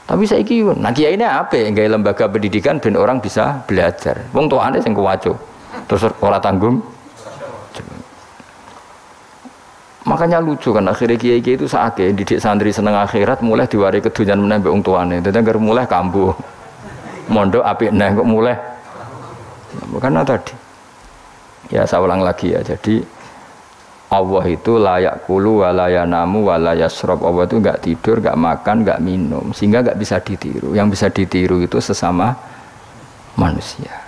Tapi saiki nah kiai ini apa? Gawe lembaga pendidikan ben orang bisa belajar. Wong tuane sing kuwaco. Terus ora tanggung. Makanya lucu kan akhirnya kiai-kiai itu sakit didik santri seneng akhirat mulai diwari kedunyan meneh mbek wong tuane. Dadi anggere mulai kambuh. Mondok apik neh kok mulai. Karena tadi ya saya ulang lagi ya. Jadi Allah itu layak kulu walayanamu walayasrob. Allah itu enggak tidur, enggak makan, enggak minum, sehingga enggak bisa ditiru. Yang bisa ditiru itu sesama manusia.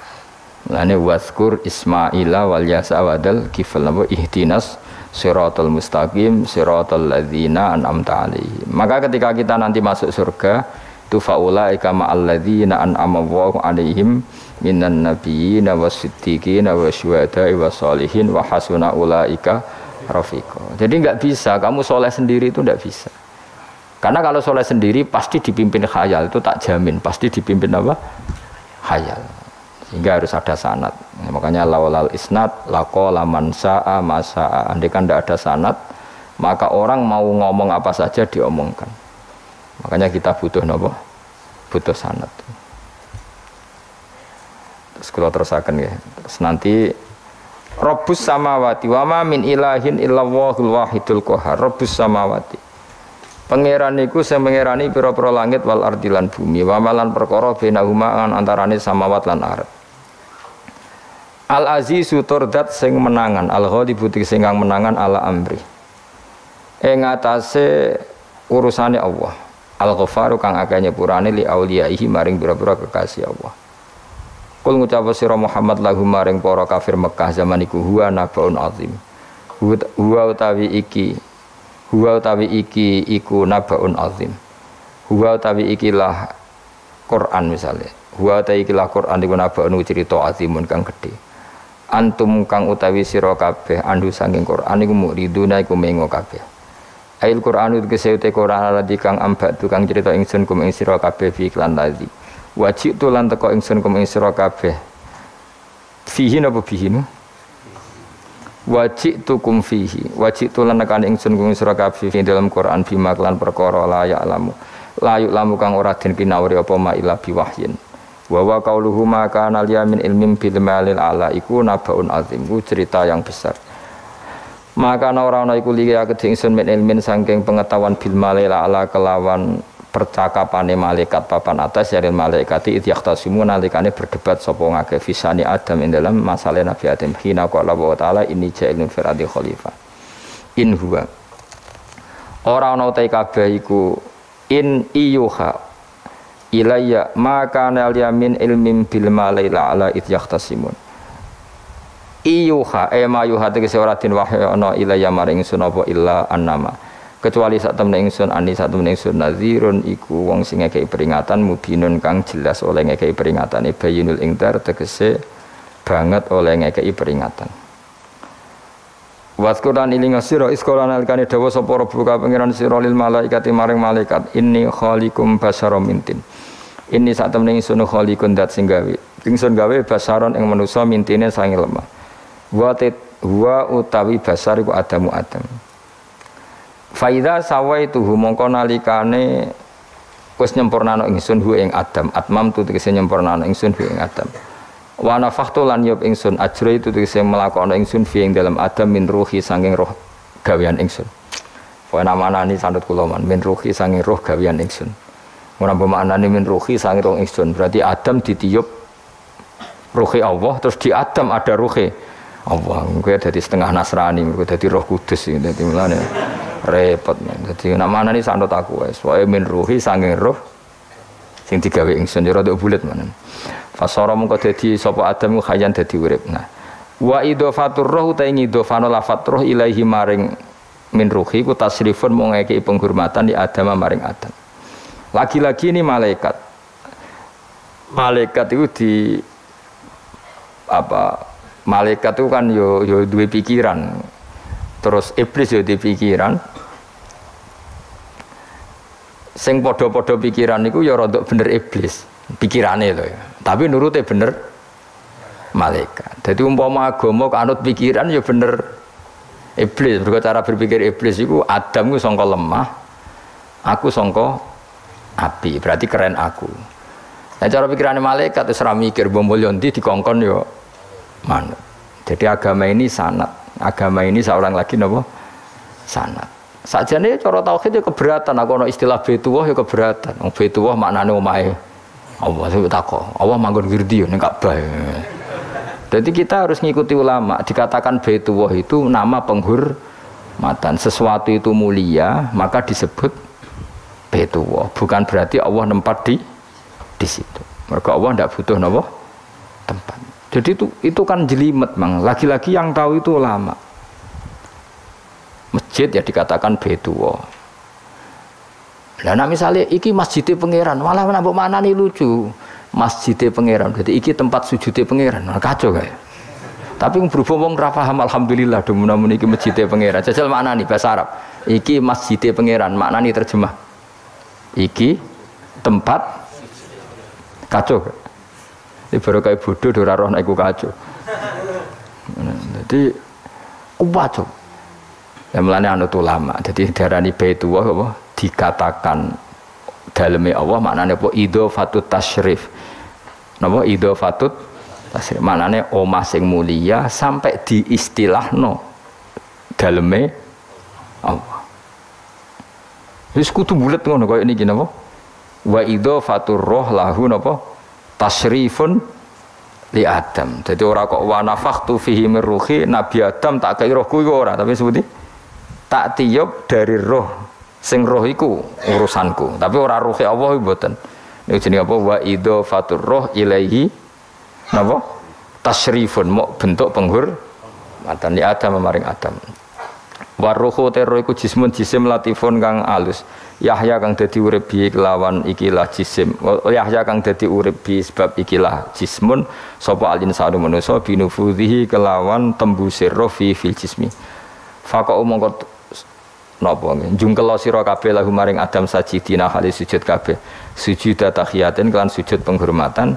Mulane waskur Ismaila wal Yasa wadal kifal nabo ihdinas siratal mustaqim siratal ladzina an'amta alaihim. Maka ketika kita nanti masuk surga itu faulaika ma'al ladzina an'ama Allahu alaihim minan nabiyyin wasiddiqin wasyuhada'i wassalihin wa hasuna ulaika rafiqo. Jadi enggak bisa kamu soleh sendiri itu enggak bisa. Karena kalau soleh sendiri pasti dipimpin khayal, itu tak jamin pasti dipimpin apa? Khayal. Sehingga harus ada sanad. Makanya laulal isnad laqala man sa'a masa'a. Andai kan enggak ada sanad, maka orang mau ngomong apa saja diomongkan. Makanya kita butuh napa? Butuh sanad. Terus kalau terusaken ya. Terus nanti Rabbus samawati wa ma min ilahin illallahul wahidul qahar. Rabbus samawati. Pangeran niku sing pangerani pira-pira langit wal ardi lan bumi, wa malan perkara bainahuma antarane samawat lan ardh. Al azizu turdat sing menangan, al ghalibu sing kang menangan ala amri. Ing atase urusane Allah. Al ghafaru kang akeh nyepurane li auliyaihi maring pira-pira kekasih Allah. Kul ngucap sira Muhammad lahum maring para kafir Mekah zaman iku huwa nabaun azim. Huwa utawi iki iku nabaun azim. Huwa utawi ikilah Quran misalnya. Huwa utawi ikilah Quran iku nabaun cerita azimun kang gedhe. Antum kang utawi sira kabeh andu saking Quran iku muriduna iku mengo kabeh. Ail Quran itu kesete Quran alladzi kang ambak tukang cerita ingsun kum ing sira kabeh fi iklan ladzi. Wajib tu lan teko ingsun kum ing sira kabeh. Fihi napa fihi? Wajib tu kum fihi. Wajib tu lan nekane ingsun kum ing sira kabeh dalam Quran bima lan perkara layak lamu kang ora den kinawri apa ma ila biwahyin. Wa wa qauluhu ma kana liyamin ilmin bil malil ala iku nabaun azim. Ku cerita yang besar. Maka ora ana iku liya kedhe ingsun min ilmin saking pengetahuan bil malil ala kelawan percakapane malaikat papan atas yaril malaikati idyaqtasimu nalikane berdebat sapa ngake fisani Adam ing dalam masalah Nabi Adam hina qala wa taala inni ja'ilun fil ardi khalifah in huwa ora ana utai kabeh iku in iyuha ilayya maka nal yamin ilmin bil malaila ala idyaqtasimun iyuha mayuha tegese ora den wahyu ana ilayya maring sun apa illa annama kecuali sak temne ingsun ani sak temne ingsun nazirun iku wong sing ngekeki peringatan mubinun kang jelas oleh ngekeki peringatane bayinul ingdar tegese banget oleh ngekeki peringatan. Waskuran iling sira iskolan alkane dawa sapa rabbuka pangeran sira lil malaikati maring malaikat inni khaliqum basyaram mintin. Inni sak temne ingsun khaliqun dat sing gawe. Ingsun gawe basyaron ing manusa mintine sange lemah. Wa utawi basar iku Adamu Adam. Faida sawaituhu mongko nalikane wis nyempurnano ingsun hu ing Adam atmam tu tegese nyempurnano ingsun hu ing Adam wa nafakhtu lan yub ingsun ajra itu tegese melakono ingsun fi ing dalam Adam min ruhi saking roh gawean ingsun wa namanani sandut kula man min ruhi saking roh gawean ingsun ora bermaknane min ruhi saking roh ingsun berarti Adam ditiup ruhi Allah terus di Adam ada ruhi Allah kuwi dadi setengah Nasrani kuwi dadi Roh Kudus iki dadi mulane repot men. Dadi namane iki sanut aku wis. Wae min ruhi sange roh sing digawe ingsun ora nduk bulet men. Fasara mengko dadi sapa Adam khayan dadi urip. Nah, wa idhofatur roh ta ing idhofano lafat roh ilahi maring min ruhi ku tasrifun mung ngekeki penghormatan di Adam maring Adam. Lagi-lagi ini malaikat. Malaikat itu apa malaikat itu kan yo duwe pikiran. Terus iblis yo duwe pikiran. Sing padha-padha pikiran niku ya rada bener iblis. Pikirane lho ya. Tapi nurute bener malaikat. Jadi umpama agama anut pikiran ya bener iblis. Berkat cara berpikir iblis itu Adam ku sangka lemah, aku sangka api. Berarti keren aku. Nah cara pikirannya malaikat wis ora mikir bombol ndi dikongkon ya manut. Jadi agama ini sanad. Agama ini seorang lagi napa? Sanad. Sakjane cara tauhid ya keberatan. Aku ana istilah Baitullah ya keberatan. Wong Baitullah maknane omahe Allah. Saya takok, Allah manggon wirdi ning Ka'bah. Jadi kita harus ngikuti ulama. Dikatakan Baitullah itu nama penghormatan. Sesuatu itu mulia, maka disebut Baitullah. Bukan berarti Allah nempat di situ. Mereka Allah tidak butuh napa tempat. Jadi itu kan jelimet, mang. Lagi-lagi yang tahu itu ulama. Masjid ya dikatakan Baitullah. Lah nek misale iki masjidé pangeran, malah nambah manani lucu. Masjidé pangeran, berarti iki tempat sujudé pangeran. Nah, kacau kae. Tapi berhubung wong ra paham alhamdulillah demun-demun iki masjidé pangeran. Jajal maknani bahasa Arab. Iki masjidé pangeran, maknani terjemah. Iki tempat kacau. Ini baru kayak bodoh ora roh nek iku kacau. Jadi kacau. Ya mulane anut ulama. Jadi darani Baitullah apa dikatakan daleme Allah maknane apa idhofatut tasyrif. Napa idhofatut tasyrif maknane omah sing mulia sampai diistilahno daleme Allah. Wis kudu bulet ngono kaya niki napa? Wa idhofatur roh lahu napa? Tasyrifun li Adam. Jadi ora kok wa nafakhtu fihi min ruhi Nabi Adam tak kei rohku iku ora, tapi sebuti tak tiup dari roh sing roh iku urusanku, tapi ora ruhe Allah mboten. Niku jenenge apa wa idhofatur roh ilaihi napa tasyrifun mok bentuk penghormatan li Adam maring Adam. Wa ruhu terro iku jismun jisim latifun kang alus. Yahya kang dadi urip bi kelawan ikilah jisim. Yahya kang dadi urip bi sebab ikilah jismun sapa alin sadu manusa binufudhihi kelawan tembusir roh fi fil jismi. Faqa'u mongko napa njungkel sira kabeh lahu maring Adam sajidina hale sujud kabeh. Sujud tahiyatin kelan sujud penghormatan.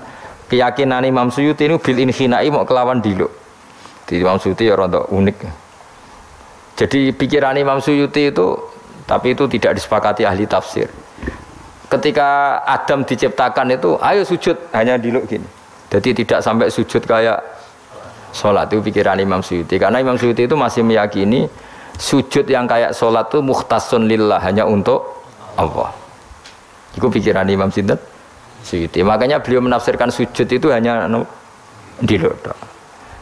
Keyakinan Imam Suyuti niku bil inhinai mok kelawan diluk. Di Imam Suyuti ya rada unik. Jadi pikiran Imam Suyuti itu, tapi itu tidak disepakati ahli tafsir. Ketika Adam diciptakan itu, ayo sujud, hanya diluk gini. Jadi tidak sampai sujud kayak sholat, itu pikiran Imam Suyuti. Karena Imam Suyuti itu masih meyakini sujud yang kayak sholat itu mukhtasun lillah, hanya untuk Allah. Itu pikiran Imam Suyuti. Makanya beliau menafsirkan sujud itu hanya diluk.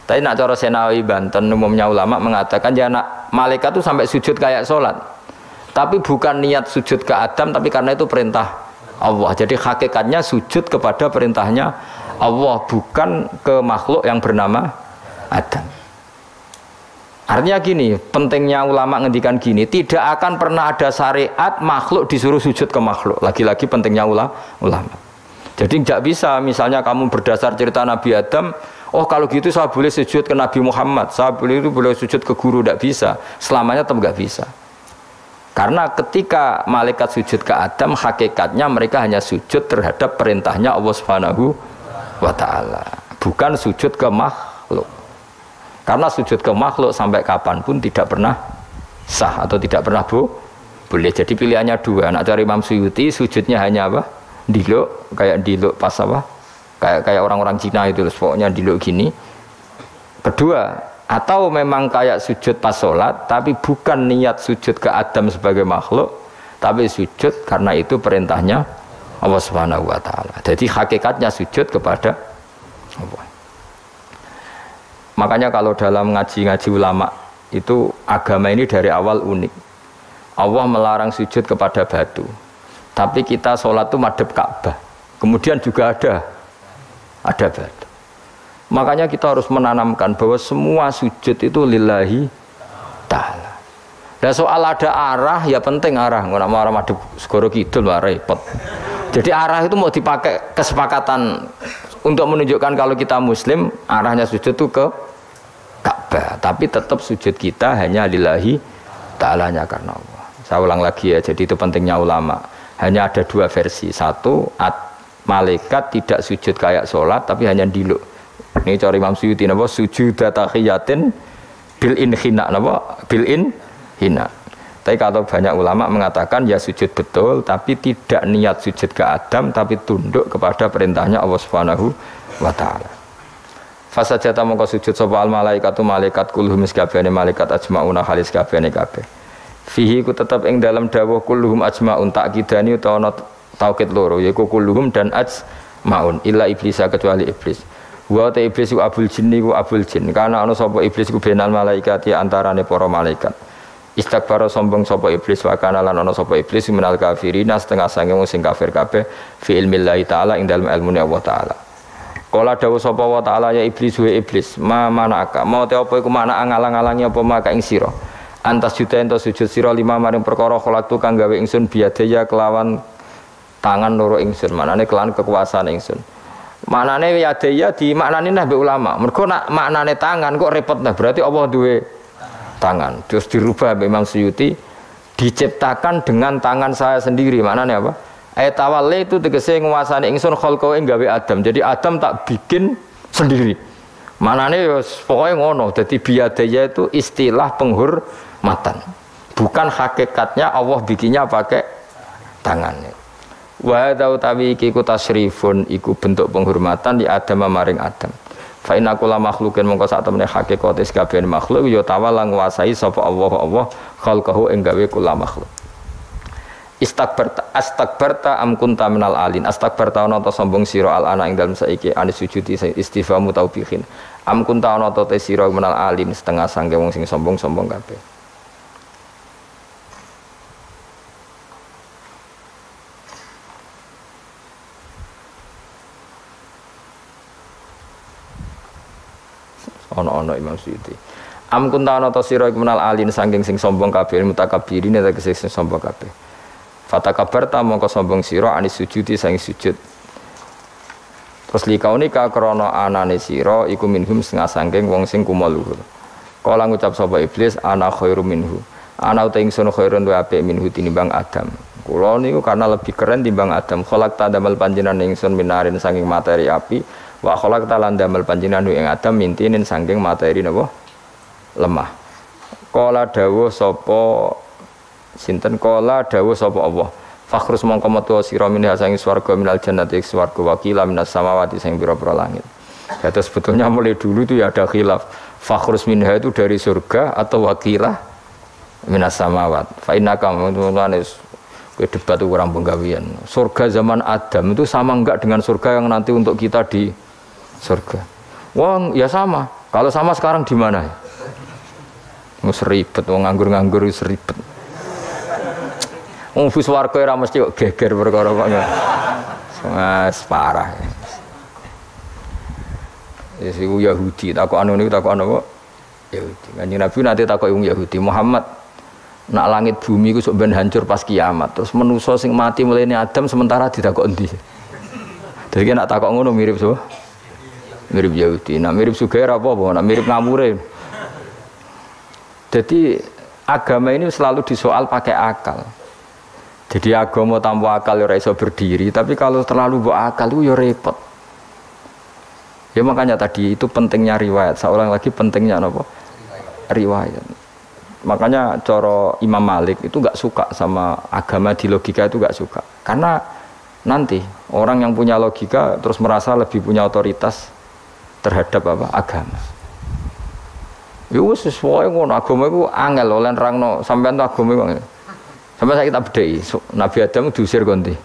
Tapi nak cara Senawi Banten umumnya ulama mengatakan ya nak malaikat itu sampai sujud kayak sholat. Tapi bukan niat sujud ke Adam, tapi karena itu perintah Allah. Jadi hakikatnya sujud kepada perintahnya Allah, bukan ke makhluk yang bernama Adam. Artinya gini, pentingnya ulama ngendikan gini, tidak akan pernah ada syariat makhluk disuruh sujud ke makhluk. Lagi-lagi pentingnya ulama. Jadi tidak bisa misalnya kamu berdasar cerita Nabi Adam, oh kalau gitu saya boleh sujud ke Nabi Muhammad, saya boleh sujud ke guru, tidak bisa. Selamanya tetap tidak bisa. Karena ketika malaikat sujud ke Adam, hakikatnya mereka hanya sujud terhadap perintahnya Allah Subhanahu wa Ta'ala, bukan sujud ke makhluk. Karena sujud ke makhluk sampai kapanpun tidak pernah sah atau tidak pernah boleh. Jadi pilihannya dua. Nak cari Imam Suyuti sujudnya hanya apa? Diluk, kayak diluk pas apa? Kayak orang-orang Cina itu, pokoknya diluk gini. Kedua, atau memang kayak sujud pas sholat, tapi bukan niat sujud ke Adam sebagai makhluk, tapi sujud karena itu perintahnya Allah Subhanahu wa Ta'ala. Jadi hakikatnya sujud kepada Allah. Makanya kalau dalam ngaji-ngaji ulama itu agama ini dari awal unik. Allah melarang sujud kepada batu, tapi kita sholat itu madhep Ka'bah. Kemudian juga ada batu. Makanya kita harus menanamkan bahwa semua sujud itu lillahi ta'ala. Dan soal ada arah, ya penting arah. Nggak mau arah madhep segoro kidul, repot. Jadi arah itu mau dipakai kesepakatan untuk menunjukkan kalau kita muslim arahnya sujud itu ke Ka'bah, tapi tetap sujud kita hanya lillahi ta'alanya karena Allah. Saya ulang lagi ya, jadi itu pentingnya ulama. Hanya ada dua versi. Satu, malaikat tidak sujud kayak sholat, tapi hanya diluk. Ini cara Imam Suyuti, napa? Sujud tahiyatin bil inhina, napa? Bil inhina. Tapi kalau banyak ulama mengatakan ya sujud betul, tapi tidak niat sujud ke Adam, tapi tunduk kepada perintahnya Allah Subhanahu wa Ta'ala. Fasajata mongko sujud sapa al malaikatu malaikat kulluhum sakabehane malaikat ajmauna halis kabehane kabeh. Fihi ku tetep ing dalam dawuh kulluhum ajmaun takkidani utawa taukid loro yaiku kulluhum dan ajmaun illa iblis kecuali iblis. Wa ta iblis ku abul jinni ku abul jin. Karena ana sapa iblis ku benal malaikat ya antarane para malaikat. Istakbara sombong sapa iblis wa kana lan ana sapa iblis minal kafirina setengah sange wong sing kafir kabeh fi ilmillahi taala ing dalem ilmune Allah taala. Kala dawuh sapa wa ta'ala ya iblis wa iblis ma manaka mau te apa iku mana ngalang-alangi apa maka ing sira antas juta ento sujud sira lima maring perkara kholaqtu kang gawe ingsun biadaya kelawan tangan loro ingsun manane kelawan kekuasaan ingsun manane yadaya di maknane nah mbek ulama mergo nak maknane tangan kok repot nah berarti Allah duwe tangan terus dirubah mbek Imam Suyuti diciptakan dengan tangan saya sendiri maknane apa Tawalli itu tegese nguasani ingsun khalqau ing gawe Adam. Jadi Adam tak bikin sendiri. Manane ya pokoke ngono. Dadi biadaya itu istilah penghormatan. Bukan hakikatnya Allah bikinnya pakai tangannya. Wa tautawi iku tasrifun iku bentuk penghormatan di Adam maring Adam. Fa inna kulla makhluqin mongko sak temene hakikate kabeh makhluk ya tawala nguasai sapa Allah khalqahu ing gawe kula makhluk. Astakbarta am kunta minal alin astakbarta ana ta sombong sira al ana ing dalem saiki anis sujudi istifamu taubihin am kunta ana ta te sira minal alin setengah sangke wong sing sombong-sombong kabeh ana Imam Suyuti am kunta ana ta sira minal alin saking sing sombong kabeh mutakabbirin tegese sing sombong kabeh fatakabarta mongko sombong sira anis sujudi sang sujud terus likaunika krana anane sira iku minhum setengah saking wong sing kumo luhur kala ngucap sapa iblis ana khairu minhu ana uta ingsun khairun wa apik minhu tinimbang Adam kula niku karena lebih keren timbang Adam kholak ta damel panjenengan ingsun minarin saking materi api wa kholak ta lan damel panjenengan ing Adam mintinin saking materi napa lemah kala dawuh sapa sinten kala dawuh sapa Allah fakhrus mongko metu sira minha sangi swarga minal jannati swarga wakila minas samawati sing pira-pira langit. Ya sebetulnya mulai dulu itu ya ada khilaf fakhrus minha itu dari surga atau wakilah minas samawat fa innaka mutunanis kowe debat kurang penggawean surga zaman Adam itu sama enggak dengan surga yang nanti untuk kita di surga wong ya sama kalau sama sekarang di mana ya seribet wong nganggur-nganggur seribet wong bus warga ora mesti kok geger perkara kok. Wes parah. Ya siku Yahudi takokan niku takokan apa? Yahudi. Kanjeng Nabi nanti takoki wong Yahudi, Muhammad nak langit bumi iku sok ben hancur pas kiamat. Terus manusa sing mati mulane Adam sementara ditakok endi? Dadi nak takok ngono mirip so. Mirip Yahudi. Nak mirip sugih ora apa-apa, nak mirip ngamure. Jadi agama ini selalu disoal pakai akal. Jadi agama tanpa akal ya iso berdiri, tapi kalau terlalu bawa akal itu ya repot. Ya makanya tadi itu pentingnya riwayat. Seorang lagi pentingnya apa? Riwayat. Makanya coro Imam Malik itu nggak suka sama agama di logika itu nggak suka. Karena nanti orang yang punya logika terus merasa lebih punya otoritas terhadap apa? Agama. Ya wis sesuai ngono agama itu angel oleh nerangno sampean agama itu. Sampai saya kita bedai, Nabi Adam diusir konti,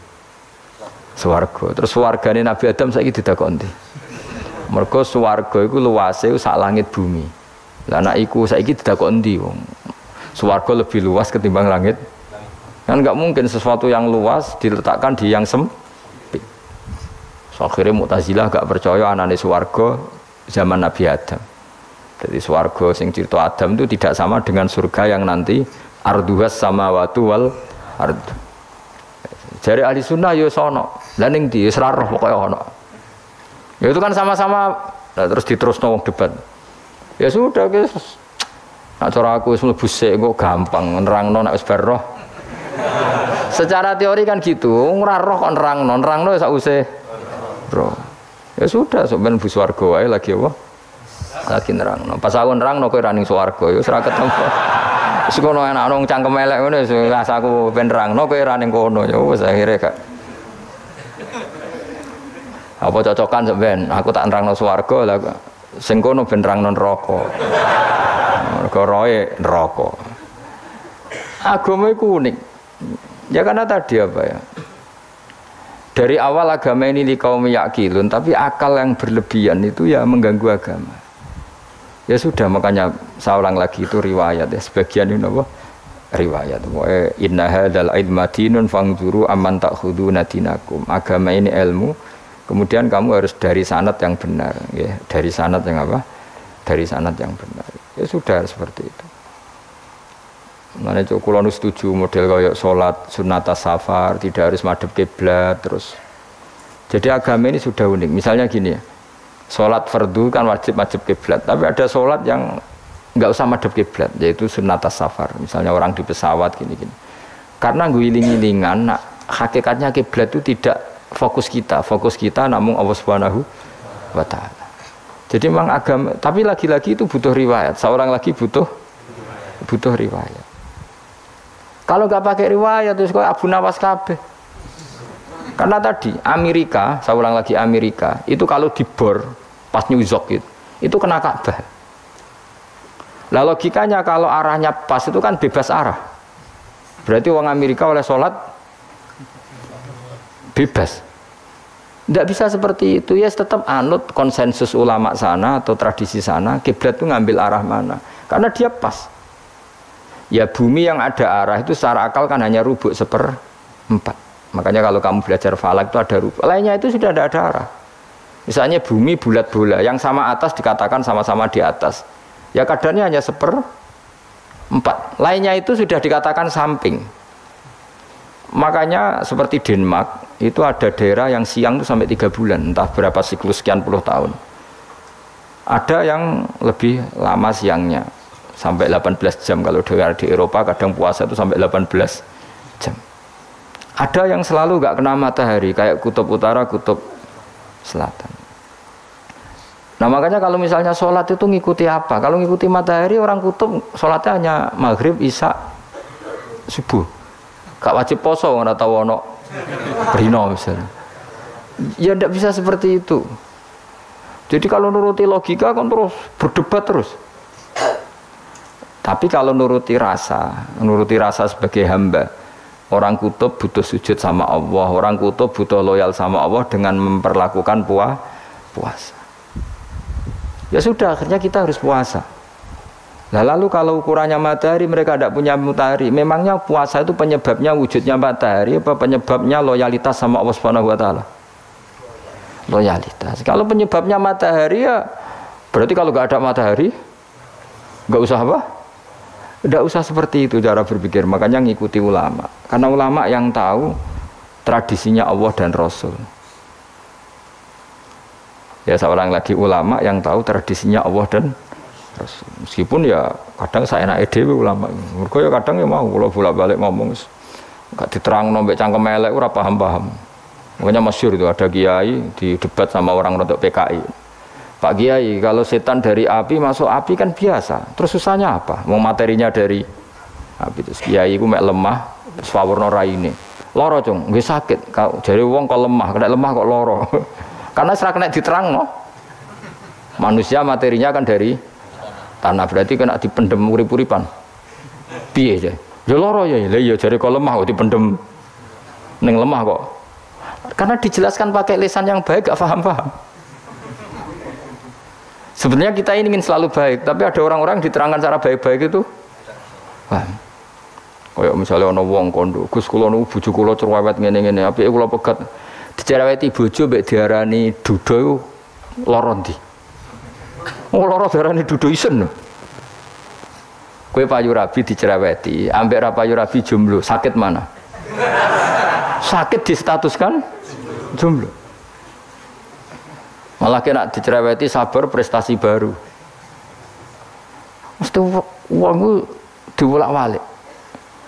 swarga. Terus swargane Nabi Adam saya tidak konti. Mergo swarga itu luasnya sak langit bumi. Lah anak iku saya tidak konti, wong. Swarga lebih luas ketimbang langit. Kan nggak mungkin sesuatu yang luas diletakkan di yang sempit. So, akhirnya Mu'tazilah gak percaya anane swarga zaman Nabi Adam. Jadi swarga sing cerita Adam itu tidak sama dengan surga yang nanti arduhas samawati wal ard. Jare ahli sunnah yo sono. Lah ning ndi wis ra roh pokoke ono. Ya itu kan sama-sama terus diterusno debat. Ya sudah guys. Nak cara aku wis mlebu sik kok gampang nerangno nek wis bar roh. Secara teori kan gitu, ora roh kok nerangno sakwise roh. Ya sudah sok ben bu swarga wae lagi apa? Lagi nerangno. Pas aku nerangno kowe ra ning swarga ya wis ora ketemu. Wis kono enak nang cangkem elek ngene wis aku ben nerangno kowe ra ning kono ya wis akhire gak. Apa cocokan sok ben aku tak nerangno swarga lah sing kono ben nerangno neraka. Mergo roe neraka. Agama iku unik. Ya karena tadi apa ya? Dari awal agama ini kaum yakilun, tapi akal yang berlebihan itu ya mengganggu agama. Ya sudah, makanya saya ulang lagi itu riwayat ya, sebagian ini apa? Riwayat. Inna hadzal ilma dinun fangzuru amman ta'khuduna dinakum. Agama ini ilmu, kemudian kamu harus dari sanad yang benar, ya. Dari sanad yang apa? Dari sanad yang benar. Ya sudah seperti itu. Mana cok kulon setuju model kayak sholat sunnatas safar tidak harus madhep kiblat terus. Jadi agama ini sudah unik. Misalnya gini ya, sholat fardu kan wajib kiblat, tapi ada sholat yang nggak usah madhep kiblat, yaitu sunnatas safar. Misalnya orang di pesawat gini-gini. Karena guling-gilingan, nah, hakikatnya kiblat itu tidak fokus kita namun Allah Subhanahu wa Ta'ala. Jadi memang agama, tapi lagi-lagi itu butuh riwayat. Seorang lagi butuh riwayat. Kalau nggak pakai riwayat terus kok Abu Nawas kabeh. Karena tadi Amerika, saya ulang lagi Amerika, itu kalau dibor pas New York itu kena Ka'bah. Lah logikanya kalau arahnya pas itu kan bebas arah. Berarti orang Amerika oleh sholat bebas. Tidak bisa seperti itu ya, tetap anut konsensus ulama sana atau tradisi sana, kiblat itu ngambil arah mana? Karena dia pas. Ya bumi yang ada arah itu secara akal kan hanya rubuk 1/4. Makanya kalau kamu belajar falak itu ada rubuk. Lainnya itu sudah tidak ada arah. Misalnya bumi bulat bola, yang sama atas dikatakan sama-sama di atas. Ya kadarnya hanya 1/4. Lainnya itu sudah dikatakan samping. Makanya seperti Denmark itu ada daerah yang siang itu sampai 3 bulan, entah berapa siklus sekian puluh tahun. Ada yang lebih lama siangnya. Sampai 18 jam kalau di Eropa kadang puasa itu sampai 18 jam. Ada yang selalu nggak kena matahari kayak kutub utara, kutub selatan. Nah makanya kalau misalnya sholat itu ngikuti apa? Kalau ngikuti matahari orang kutub sholatnya hanya maghrib, isya, subuh. Gak wajib poso nggak tahu ono brino misalnya. Ya tidak bisa seperti itu. Jadi kalau nuruti logika kan terus berdebat terus. Tapi kalau nuruti rasa sebagai hamba, orang kutub butuh sujud sama Allah, orang kutub butuh loyal sama Allah dengan memperlakukan puasa. Ya sudah, akhirnya kita harus puasa. Nah, lalu kalau ukurannya matahari, mereka tidak punya matahari. Memangnya puasa itu penyebabnya wujudnya matahari, apa penyebabnya loyalitas sama Allah Subhanahu wa Ta'ala? Loyalitas. Kalau penyebabnya matahari ya berarti kalau nggak ada matahari, nggak usah apa? Tidak usah seperti itu cara berpikir. Makanya ngikuti ulama. Karena ulama yang tahu tradisinya Allah dan Rasul. Ya seorang lagi ulama yang tahu tradisinya Allah dan Rasul. Meskipun ya kadang saya enak dewe ulama. Mereka ya kadang ya mau kalau bolak-balik ngomong gak diterang nombek cangkem elek ora paham-paham. Makanya masyhur itu ada kiai di debat sama orang rodok PKI. Pak Kiai, kalau setan dari api masuk api kan biasa. Terus susahnya apa? Mau materinya dari api. Terus Kiai itu mek lemah, swawarna raine. Loro cung, nggih sakit. Jare wong kok lemah, kena lemah kok loro. Karena serak kena diterangno. Manusia materinya kan dari tanah, berarti kena dipendem urip-uripan. Piye aja? Ya loro ya. Lah iya jare kok lemah kok dipendem ning lemah kok. Karena dijelaskan pakai lisan yang baik gak paham-paham. Sebenarnya kita ini ingin selalu baik, tapi ada orang-orang diterangkan cara baik-baik itu paham. Kayak misalnya ana wong kondo, Gus kula niku bojo kula cerewet ngene-ngene, apike kula pegat dicereweti bojo mbek diarani duda iku lara ndi? Oh lara diarani duda isen. Kowe payu rabi dicereweti, ambek ra payu rabi jomblo, sakit mana? Sakit distatuskan jomblo. Malah kena dicereweti sabar prestasi baru. Mesti uang itu diwolak-walik.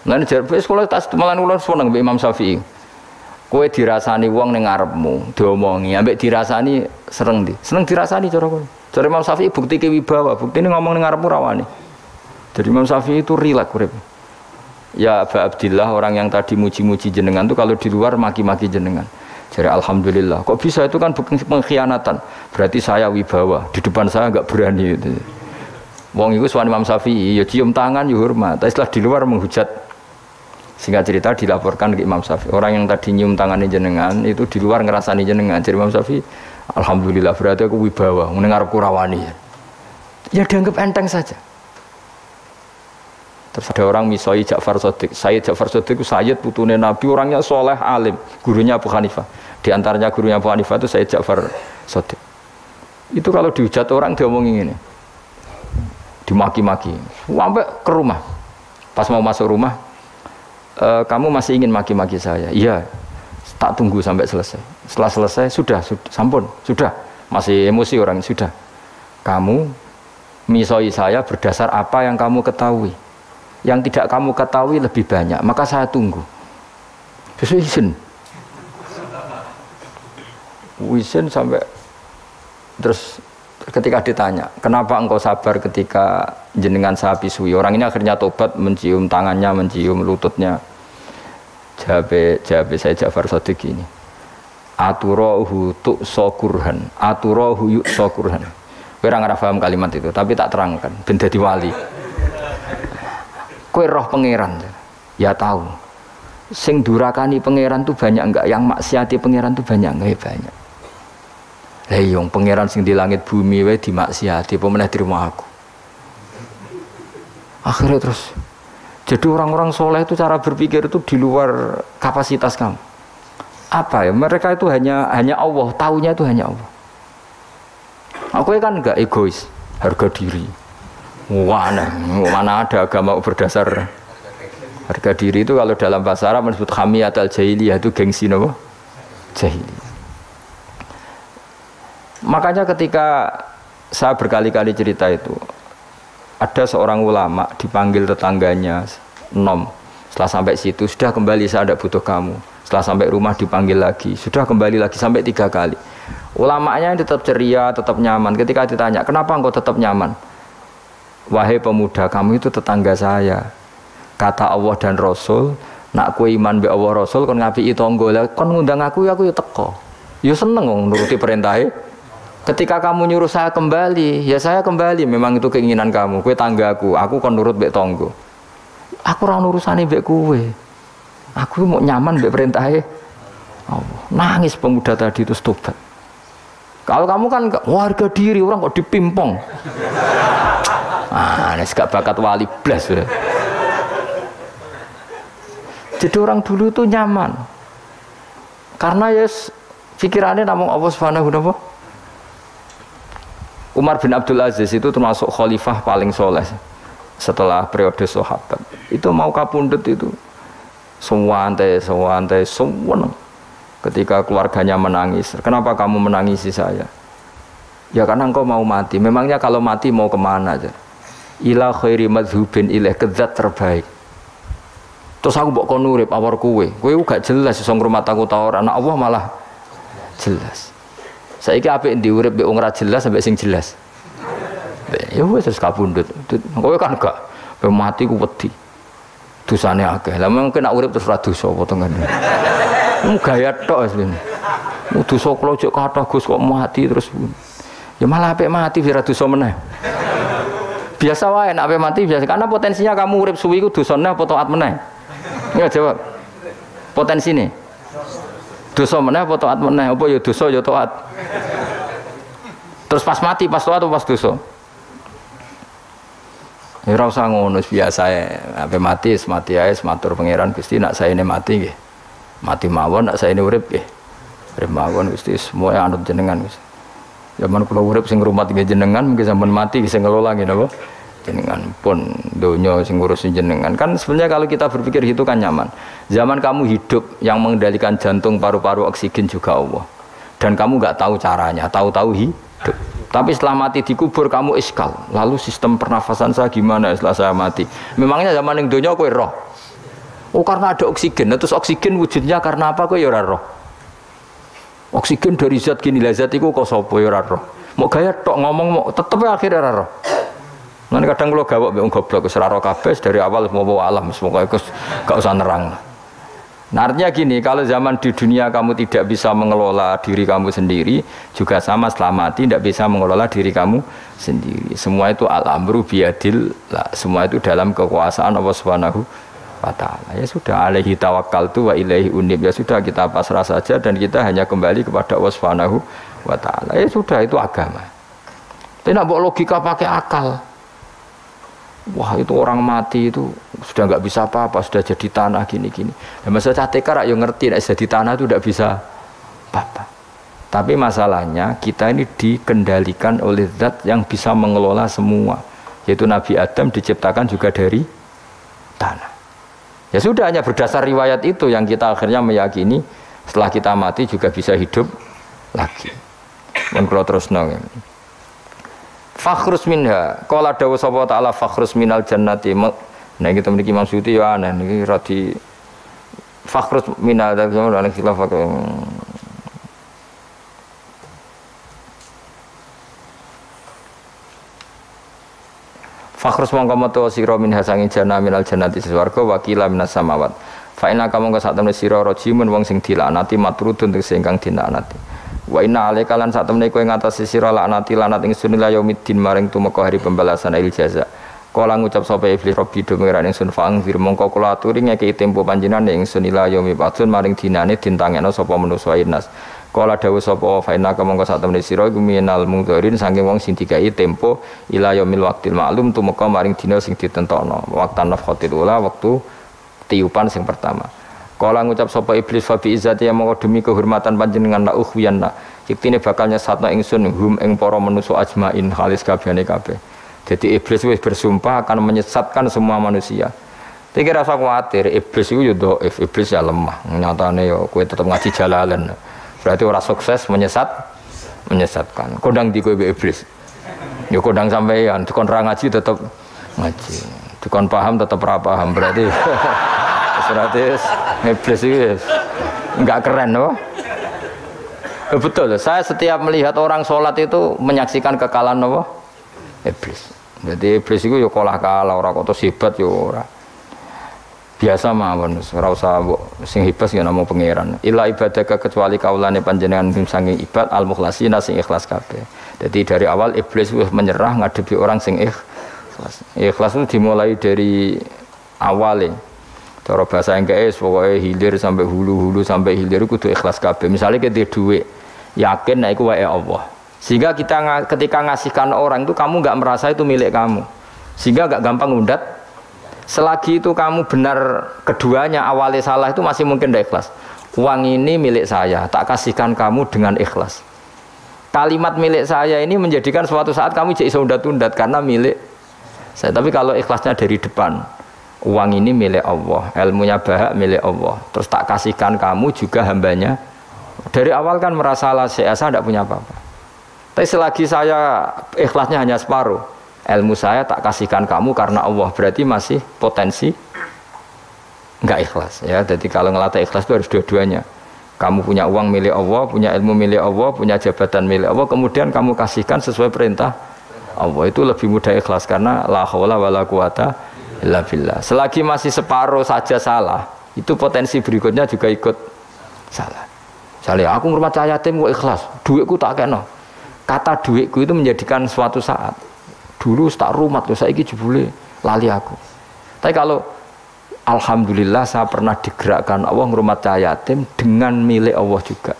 Lan jarpe sekolah tas malan kula seneng mbek Imam Syafi'i. Kowe dirasani wong ning ngarepmu, diomongi, ambek dirasani seneng ndi? Seneng dirasani cara kowe. Cara Imam Syafi'i bukti kewibawa, buktine ngomong ning ngarepmu rawani. Jadi Imam Syafi'i itu rileks urip. Ya Aba Abdillah, orang yang tadi muji-muji jenengan itu kalau di luar maki-maki jenengan. Jadi alhamdulillah. Kok bisa itu kan bukan pengkhianatan. Berarti saya wibawa, di depan saya enggak berani itu. Wong iku suwan Imam Syafi'i, ya cium tangan ya hormat. Tapi setelah di luar menghujat. Singkat cerita dilaporkan ke Imam Syafi'i. Orang yang tadi nyium tangannya jenengan itu di luar ngerasani jenengan. Jadi Imam Syafi'i, alhamdulillah berarti aku wibawa, mendengar kurawani. Ya dianggap enteng saja. Terus ada orang misoi Ja'far Shadiq. Sayyid Ja'far Shadiq itu Sayyid putune Nabi, orangnya soleh, alim. Gurunya Abu Hanifah. Di antaranya gurunya Abu Hanifah itu Sayyid Ja'far Shadiq. Itu kalau dihujat orang diomongin ini. Dimaki-maki. Sampai ke rumah. Pas mau masuk rumah, kamu masih ingin maki-maki saya? Iya. Tak tunggu sampai selesai. Setelah selesai, sudah, sampun, sudah. Masih emosi orang, sudah. Kamu misoi saya berdasar apa yang kamu ketahui. Yang tidak kamu ketahui lebih banyak, maka saya tunggu. Terus izin sampai terus ketika ditanya, kenapa engkau sabar ketika jenengan saya pisui? Orang ini akhirnya tobat, mencium tangannya, mencium lututnya. Jawab saya Ja'far Shadiq ini. Aturahu tu'sokurhan, aturahu yu'sokurhan. Kowe ora ngarep paham kalimat itu, tapi tak terangkan ben dadi wali. Kowe roh pangeran, ya tahu. Sing durakani pangeran tuh banyak enggak? Yang maksiati pangeran tuh banyak enggak? Ya banyak. Lah yang pangeran sing di langit bumi wae dimaksiati, apa meneh di rumah aku. Akhirnya terus. Jadi orang-orang soleh itu cara berpikir itu di luar kapasitas kamu. Apa ya? Mereka itu hanya Allah, taunya itu hanya Allah. Aku kan enggak egois, harga diri. Mana ada agama berdasar harga diri itu kalau dalam bahasa Arab disebut hamiyat al-jahiliyah, itu gengsi apa? Jahiliyah. Makanya ketika saya berkali-kali cerita itu, ada seorang ulama dipanggil tetangganya, nom. Setelah sampai situ, sudah kembali, saya tidak butuh kamu. Setelah sampai rumah dipanggil lagi, sudah kembali lagi sampai 3 kali. Ulamanya tetap ceria, tetap nyaman. Ketika ditanya, kenapa engkau tetap nyaman? Wahai pemuda, kamu itu tetangga saya. Kata Allah dan Rasul, nak kue iman be Allah Rasul, kon ngapiki tangga, kon ngundang aku ya teko. Ya seneng wong nuruti perintahnya. Ketika kamu nyuruh saya kembali, ya saya kembali. Memang itu keinginan kamu. Kue tanggaku, aku kon nurut be tangga. Aku ora urusane mbek kowe. Aku mau nyaman mbek perintahe Allah. Nangis pemuda tadi itu tobat. Kalau kamu kan warga diri, orang kok dipimpong. Ini gak bakat wali blas. Jadi orang dulu itu nyaman. Karena ya pikirannya namung Allah Subhanahu wa ta'ala. Umar bin Abdul Aziz itu termasuk khalifah paling soleh setelah periode sahabat. Itu mau kapundhut itu sewantai. Ketika keluarganya menangis, kenapa kamu menangisi saya? Ya karena engkau mau mati. Memangnya kalau mati mau kemana aja? Ila khairi madhubin ilaih, ke zat terbaik. Terus aku mbok kon urip awar kowe gak jelas iso ngrumat aku ta ora, anak Allah malah jelas. Saiki apik ndi urip mbek wong ora jelas sampai sing jelas. Ya wis terus kapundhut. Kowe kan gak mati ku wedi. Dosane akeh. Lah mungkin nek urip terus ora dosa potongane. Gaya tok asline. Dosa kula cek kathah Gus kok mati terus. Ya malah apik mati ora dosa meneh. Biasa wae nek apik mati biasa karena potensinya kamu urip suwi ku dosane apa taat meneh. Ya jawab. Potensine. Dosa meneh apa taat meneh? Apa ya dosa ya taat. Terus pas mati pas taat atau pas dosa? Ya ora usah ngono biasa ae. Ape mati ae matur pangeran Gusti nak saene mati nggih. Mati mawon nak saene urip nggih. Urip mawon Gusti semua anut jenengan Gusti. Zaman kula urip sing ngrumat nggih jenengan mungkin sampean mati sing ngelola nggih napa? Jenengan pun donya sing ngurusin jenengan. Kan sebenarnya kalau kita berpikir itu kan nyaman. Zaman kamu hidup yang mengendalikan jantung, paru-paru, oksigen juga Allah. dan kamu nggak tahu caranya, tahu-tahu hidup. Tapi setelah mati dikubur kamu iskal. Lalu sistem pernafasan saya gimana setelah saya mati? Memangnya zaman yang dunia kowe roh. Oh karena ada oksigen. Nah, terus oksigen wujudnya karena apa kowe ya ora roh? Oksigen dari zat gini lah, zat iku kok sapa ya ora roh. Mau gaya tok ngomong mau tetep akhirnya ora roh. Nanti kadang kalau gawak mbek goblok wis ora roh kabeh dari awal mau alam semoga gak usah nerang. Nah, artinya gini, kalau zaman di dunia kamu tidak bisa mengelola diri kamu sendiri, juga sama setelah mati tidak bisa mengelola diri kamu sendiri. Semua itu al-amru biyadil, semua itu dalam kekuasaan Allah Subhanahu wa ta'ala. Ya sudah, alaihi tawakkaltu wa ilaihi unib. Ya sudah, kita pasrah saja dan kita hanya kembali kepada Allah Subhanahu wa ta'ala. Ya sudah, itu agama. Tidak bawa logika pakai akal. Wah itu orang mati itu sudah nggak bisa apa-apa, sudah jadi tanah gini-gini. Dan masalah catekar yang ngerti, jadi tanah itu tidak bisa apa-apa. Tapi masalahnya kita ini dikendalikan oleh zat yang bisa mengelola semua. Yaitu Nabi Adam diciptakan juga dari tanah. Ya sudah, hanya berdasar riwayat itu yang kita akhirnya meyakini setelah kita mati juga bisa hidup lagi. Dan kalau terus nong. Fakhrus minha, qala dawu sapa ta'ala fakhrus minal jannati. Nah kita memiliki Imam Suyuti ya aneh niki radi fakhrus minal ana khilaf fakhrus mongko metu sira minha sanging jannah minal jannati swarga wakila minas samawat. Fa inna kamu ka sak temne sira rajimun wong sing dilaknati matrudun sing kang dilaknati. Wa inna alaika lan sak temene kowe ngatasi sira laknati lanat ingsun ila yaumiddin maring tumeka hari pembalasan il jaza. Kala ngucap sapa iblis rabbi do pengiran ingsun faang fir mongko kula aturi ngekeki tempo panjenengan ingsun ila yaumi batsun maring dinane dintangekno sapa manusa inas. Kala dawuh sapa fa inna mongko sak temene sira iku minal mungdharin saking wong sing dikai tempo ila yaumil waqtil ma'lum tumeka maring dina sing ditentokno. Waqtan nafkhatil ula wektu tiupan sing pertama. Kala ngucap sapa iblis fa bi izzati yang mongko demi kehormatan panjenengan la ukhwiyanna. Ciktine bakal nyesatno ingsun hum ing para manusa ajmain khalis kabehane kabeh. Jadi iblis wis bersumpah akan menyesatkan semua manusia. Tapi rasa khawatir iblis itu yo dhaif, iblis ya lemah. Nyatane yo kowe tetep ngaji jalalan. Berarti ora sukses menyesatkan. Kodang di kowe iblis. Yo kodang sampean, dikon ra ngaji tetep ngaji. Dikon paham tetep ra paham. Berarti iblis itu enggak keren loh. Betul, saya setiap melihat orang sholat itu menyaksikan kekalahan apa? Iblis. Jadi iblis itu ya kalah orang kok hebat ya ora. Biasa mawon, ora usah sing hebat ya namung pangeran. Ila ibadaka kecuali kaulane panjenengan sanging ibad al-mukhlasina sing ikhlas kabeh. Jadi dari awal iblis wis menyerah ngadepi orang sing ikhlas. Ikhlas itu dimulai dari awal. Cara bahasa Inggris pokoknya hilir sampai hulu sampai hilir kudu ikhlas kabeh. Misalnya kita duit, yakin nek iku wae Allah. Sehingga kita ketika ngasihkan orang itu kamu enggak merasa itu milik kamu. Sehingga enggak gampang ngundat. Selagi itu kamu benar keduanya awalnya salah itu masih mungkin tidak ikhlas. Uang ini milik saya, tak kasihkan kamu dengan ikhlas. Kalimat milik saya ini menjadikan suatu saat kamu jadi undat-undat karena milik saya. Tapi kalau ikhlasnya dari depan, uang ini milik Allah, ilmunya bahak milik Allah. Terus tak kasihkan kamu juga hambanya. Dari awal kan merasa saya tidak punya apa-apa. Tapi selagi saya ikhlasnya hanya separuh, ilmu saya tak kasihkan kamu karena Allah, berarti masih potensi enggak ikhlas ya. Jadi kalau ngelatih ikhlas itu harus dua-duanya. Kamu punya uang milik Allah, punya ilmu milik Allah, punya jabatan milik Allah, kemudian kamu kasihkan sesuai perintah Allah, itu lebih mudah ikhlas karena la haula wala quwata illa billah. Selagi masih separuh saja salah, itu potensi berikutnya juga ikut salah. Misalnya aku ngurmat cahaya yatim kok ikhlas, duitku tak kena. Kata duitku itu menjadikan suatu saat dulu tak rumat loh, saiki jebule lali aku. Tapi kalau alhamdulillah saya pernah digerakkan Allah ngurmat cahaya yatim dengan milik Allah juga.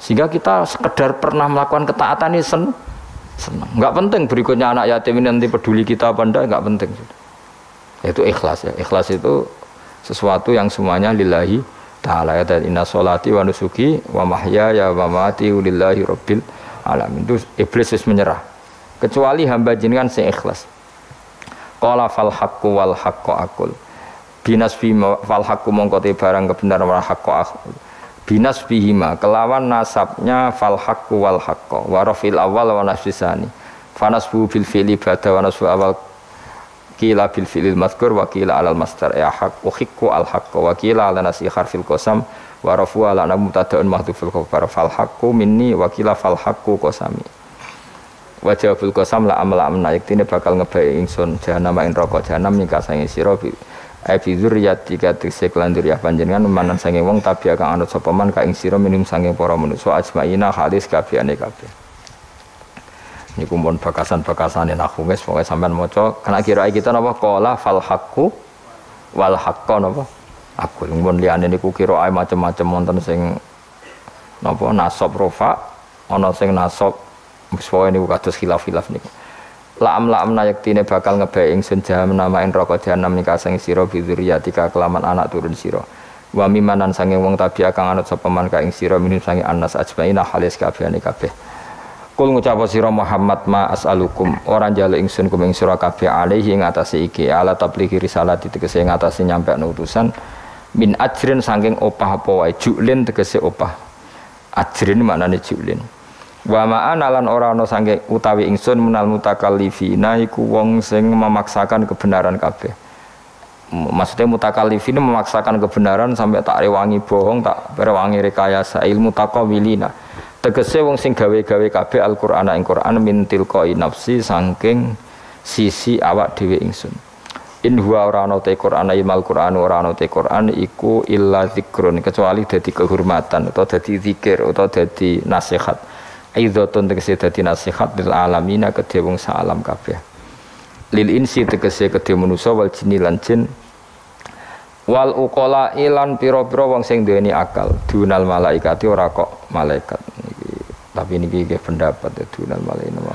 Sehingga kita sekedar pernah melakukan ketaatan ini senang. Enggak penting berikutnya anak yatim ini nanti peduli kita apa enggak penting. Itu ikhlas ya. Ikhlas itu sesuatu yang semuanya lillahi ta'ala ya. Inna sholati wa nusuki wa mahyaya wa mamati lillahi rabbil alamin. Itu iblis menyerah. Kecuali hamba jenengan sing ikhlas. Qala fal haqqu wal haqqu aqul. Binas fi fal haqqu mongko te barang kebenaran wal haqqu aqul. binas bihima kelawan nasabnya fal haqqu wal haqqo wa rafil awal wa nasbisani fanasbu bil fi'li ba'da wa nasbu awal kila bil fi'lil mazkur wa kila alal masdar ya haqq uhiqqu al haqqo wa kila ala nasi harfil qasam wa rafu ala mubtada'un mahdhuful khabar fal haqqu minni wa kila fal haqqu qasami wa jawabul qasam la amla amna yaktine bakal ngebae ingsun jahanam ing neraka jahanam ning kasange sira abi dzurriyyati katik landur ya panjenengan manan sange wong tabi kang anut sapa man ka ing sira minum sange para manusa ajmaina halis kabehane kabeh niku mon bakasan-bakasane nahwu wis pokoke sampean maca kena kira kita napa qala fal haqqu wal haqqo napa aku mun liyane niku kira macam-macam wonten sing napa nasab rofa ana sing nasab wis pokoke niku kados khilaf-khilaf niku La'am nayaktine bakal ngebae ingsun jahanam namain neraka jahanam nika sing sira bidzuriyatika kelaman anak turun sira. Wa mimanan sange wong tabi kang anut sapa man ka ing sira minum sange anas ajmaina halis kabehane kabeh. Kul ngucap sira Muhammad ma as'alukum ora njaluk ingsun kum ing sira kabeh alaihi ing atase iki ala tablighi risalati tegese ing atase nyampe utusan min ajrin saking opah apa wae julin tegese opah. Ajrin maknane julin. Wa ma'ana lan ora ana sange utawi ingsun menal mutakallifina iku wong sing memaksakan kebenaran kabeh. Maksudnya mutakallifin memaksakan kebenaran sampai tak rewangi bohong, tak rewangi rekayasa ilmu taqawilina. Tegese wong sing gawe-gawe kabeh Al-Qur'an ing Qur'an min tilqai nafsi saking sisi awak dhewe ingsun. In huwa ora ana te Qur'an ilmal Qur'an ora ana te Qur'an iku illa zikrun kecuali dadi kehormatan atau dadi zikir atau dadi nasihat. Aidhatun tegese dadi nasihat lil alamina kedhe wong sak alam kabeh. Lil insi tegese kedhe manusa wal jinni lan jin wal uqala ilan pira-pira wong sing duweni akal. Dunal malaikati ora kok malaikat niki. Tapi niki nggih pendapat dunal malaikati.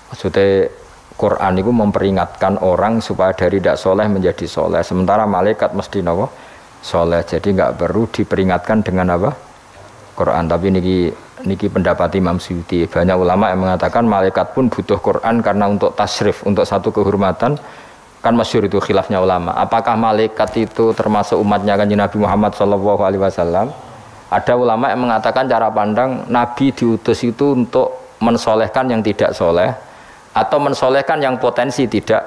Maksudnya Quran itu memperingatkan orang supaya dari tidak soleh menjadi soleh. Sementara malaikat mesti nawa soleh, jadi nggak perlu diperingatkan dengan apa Quran. Tapi niki pendapat Imam Suyuti. Banyak ulama yang mengatakan malaikat pun butuh Quran karena untuk tasrif, untuk satu kehormatan. Kan masyhur itu khilafnya ulama. Apakah malaikat itu termasuk umatnya Kanjeng Nabi Muhammad SAW? Ada ulama yang mengatakan cara pandang Nabi diutus itu untuk mensolehkan yang tidak soleh atau mensolehkan yang potensi tidak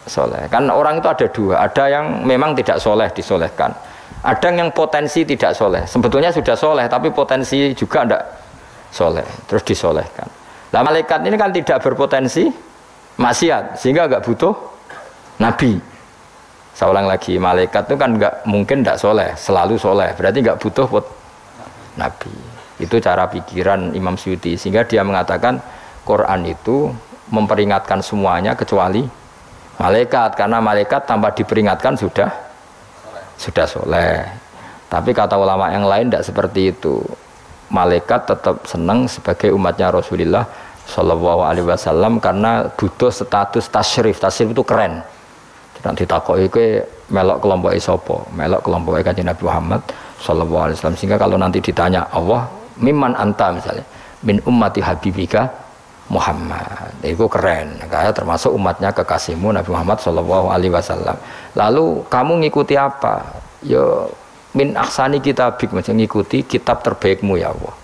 soleh. Kan orang itu ada dua, ada yang memang tidak soleh disolehkan. Ada yang potensi tidak soleh, sebetulnya sudah soleh tapi potensi juga tidak soleh, terus disolehkan. Nah malaikat ini kan tidak berpotensi maksiat, sehingga nggak butuh nabi. Saya ulang lagi, malaikat itu kan nggak mungkin tidak soleh, selalu soleh, berarti nggak butuh nabi. Itu cara pikiran Imam Suyuti, sehingga dia mengatakan Quran itu memperingatkan semuanya kecuali malaikat, karena malaikat tanpa diperingatkan sudah soleh. Tapi kata ulama yang lain tidak seperti itu. Malaikat tetap senang sebagai umatnya Rasulullah Shallallahu Alaihi Wasallam karena butuh status tasyrif. Tasyrif itu keren. Nanti ditakoki ke melok kelompok isopo, melok kelompok Kanjeng Nabi Muhammad Shallallahu Alaihi Wasallam. Sehingga kalau nanti ditanya Allah, mimman anta misalnya, min ummati habibika Muhammad, itu keren. Kayak termasuk umatnya kekasihmu Nabi Muhammad Shallallahu Alaihi Wasallam. Lalu kamu ngikuti apa? Yo min ahsani kitabik, macam ngikuti kitab terbaikmu ya Allah.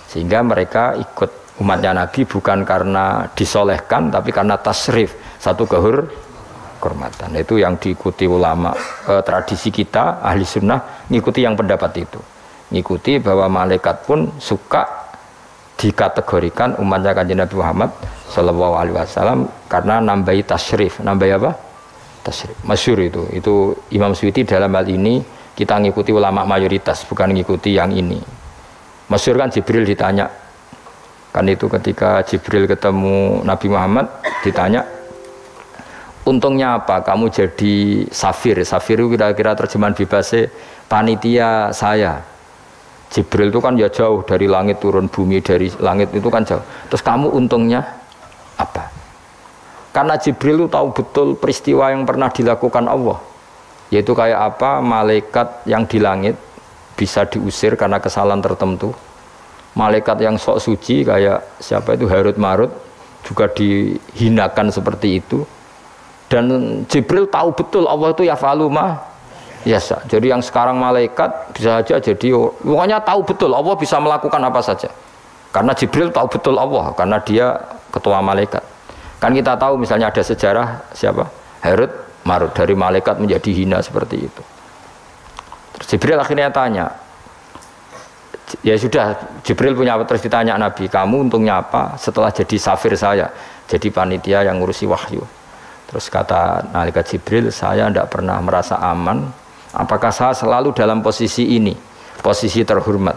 Sehingga mereka ikut umatnya Nabi bukan karena disolehkan, tapi karena tasrif, satu kehormatan. Itu yang diikuti ulama. Tradisi kita ahli sunnah ngikuti yang pendapat itu. Ngikuti bahwa malaikat pun suka dikategorikan umatnya Kanjeng Nabi Muhammad Sallallahu Alaihi Wasallam karena nambahi tasyrif, nambahi apa? Tasyrif. Masyhur itu Imam Suyuti dalam hal ini kita ngikuti ulama mayoritas, bukan ngikuti yang ini. Masyhur kan Jibril ditanya, kan itu ketika Jibril ketemu Nabi Muhammad ditanya, untungnya apa kamu jadi safir? Safir itu kira-kira terjemahan bebasnya panitia saya. Jibril itu kan ya jauh dari langit turun bumi, dari langit itu kan jauh. Terus kamu untungnya apa? Karena Jibril itu tahu betul peristiwa yang pernah dilakukan Allah. Yaitu kayak apa malaikat yang di langit bisa diusir karena kesalahan tertentu. Malaikat yang sok suci kayak siapa itu Harut Marut juga dihinakan seperti itu. Dan Jibril tahu betul Allah itu yaf'alu ma yasha. Jadi yang sekarang malaikat bisa saja jadi pokoknya tahu betul Allah bisa melakukan apa saja. Karena Jibril tahu betul Allah karena dia ketua malaikat. Kan kita tahu misalnya ada sejarah siapa? Harut Marut, dari malaikat menjadi hina seperti itu. Terus Jibril akhirnya tanya, ya sudah, Jibril punya, terus ditanya Nabi, kamu untungnya apa setelah jadi safir saya, jadi panitia yang ngurusi wahyu. Terus kata malaikat Jibril, saya tidak pernah merasa aman, apakah saya selalu dalam posisi ini, posisi terhormat,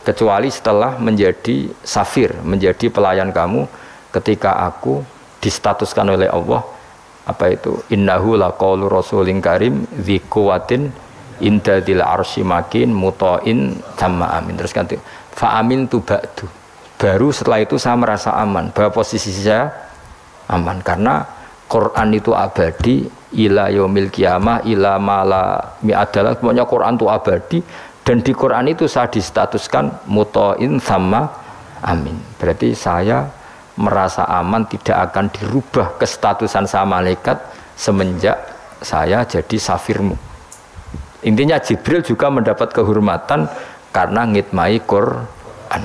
kecuali setelah menjadi safir, menjadi pelayan kamu, ketika aku distatuskan oleh Allah, apa itu, innahu laqaulu rasulin karim dzi quwwatin inda dzil arsy makin muta'in tamma amin. Terus kan fa amin tu ba'du, baru setelah itu saya merasa aman bahwa posisi saya aman karena Quran itu abadi ila yaumil qiyamah ila mala mi'adalah, pokoknya Quran itu abadi dan di Quran itu saya distatuskan muta'in tamma amin. Berarti saya merasa aman, tidak akan dirubah kestatusan saya malaikat semenjak saya jadi safirmu. Intinya Jibril juga mendapat kehormatan karena ngitmai Quran.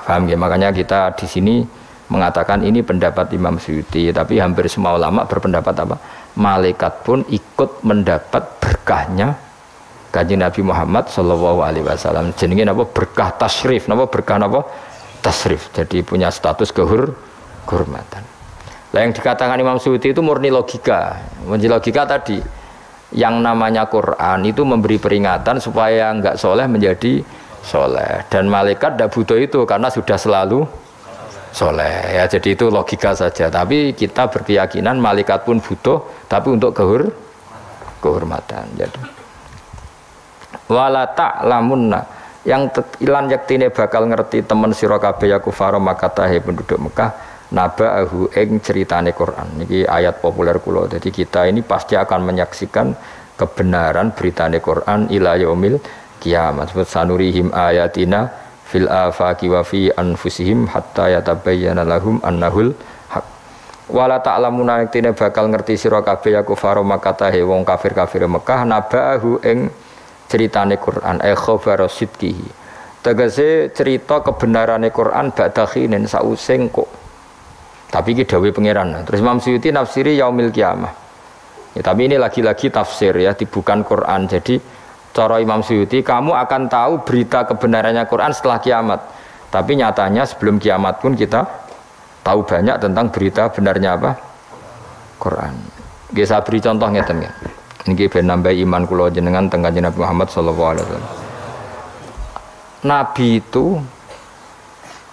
Paham ya? Makanya kita di sini mengatakan ini pendapat Imam Suyuti, tapi hampir semua ulama berpendapat apa? Malaikat pun ikut mendapat berkahnya Kanjeng Nabi Muhammad sallallahu alaihi wasallam. Jenenge napa? Berkah tasyrif, napa? Berkah napa? Tasrif, jadi punya status kehormatan. Nah, yang dikatakan Imam Suyuti itu murni logika. Murni logika tadi, yang namanya Quran itu memberi peringatan supaya nggak soleh menjadi soleh, dan malaikat tidak butuh itu karena sudah selalu soleh. Ya, jadi itu logika saja. Tapi kita berkeyakinan malaikat pun butuh, tapi untuk kehormatan. Jadi wala ta'lamunna, yang ilan yaktine bakal ngerti temen sira kabeh ya kufar Makkah penduduk Mekah naba'ahu ing ceritane Quran. Niki ayat populer kula. Jadi kita ini pasti akan menyaksikan kebenaran beritane Quran ila yaumil kiamat. Sanurihim ayatina fil afaqi wa fi anfusihim hatta yatabayyana lahum annahul haq. Wala ta'lamuna yaktine bakal ngerti sira kabeh ya kufar Makkah wong kafir-kafir Mekah naba'ahu ing ceritane Quran khabar sidqihi, tegese cerita kebenarane Quran ba'da khinin sausing kok, tapi iki dawuh pangeran. Terus Imam Suyuti nafsiri yaumil kiamah ya, tapi ini lagi-lagi tafsir ya, bukan Quran. Jadi cara Imam Suyuti kamu akan tahu berita kebenarannya Quran setelah kiamat, tapi nyatanya sebelum kiamat pun kita tahu banyak tentang berita benarnya apa? Quran. Nggih saya beri contoh ngeten ya. Niki ben nambah iman kula jenengan teng Kanjeng Nabi Muhammad sallallahu alaihi wasallam.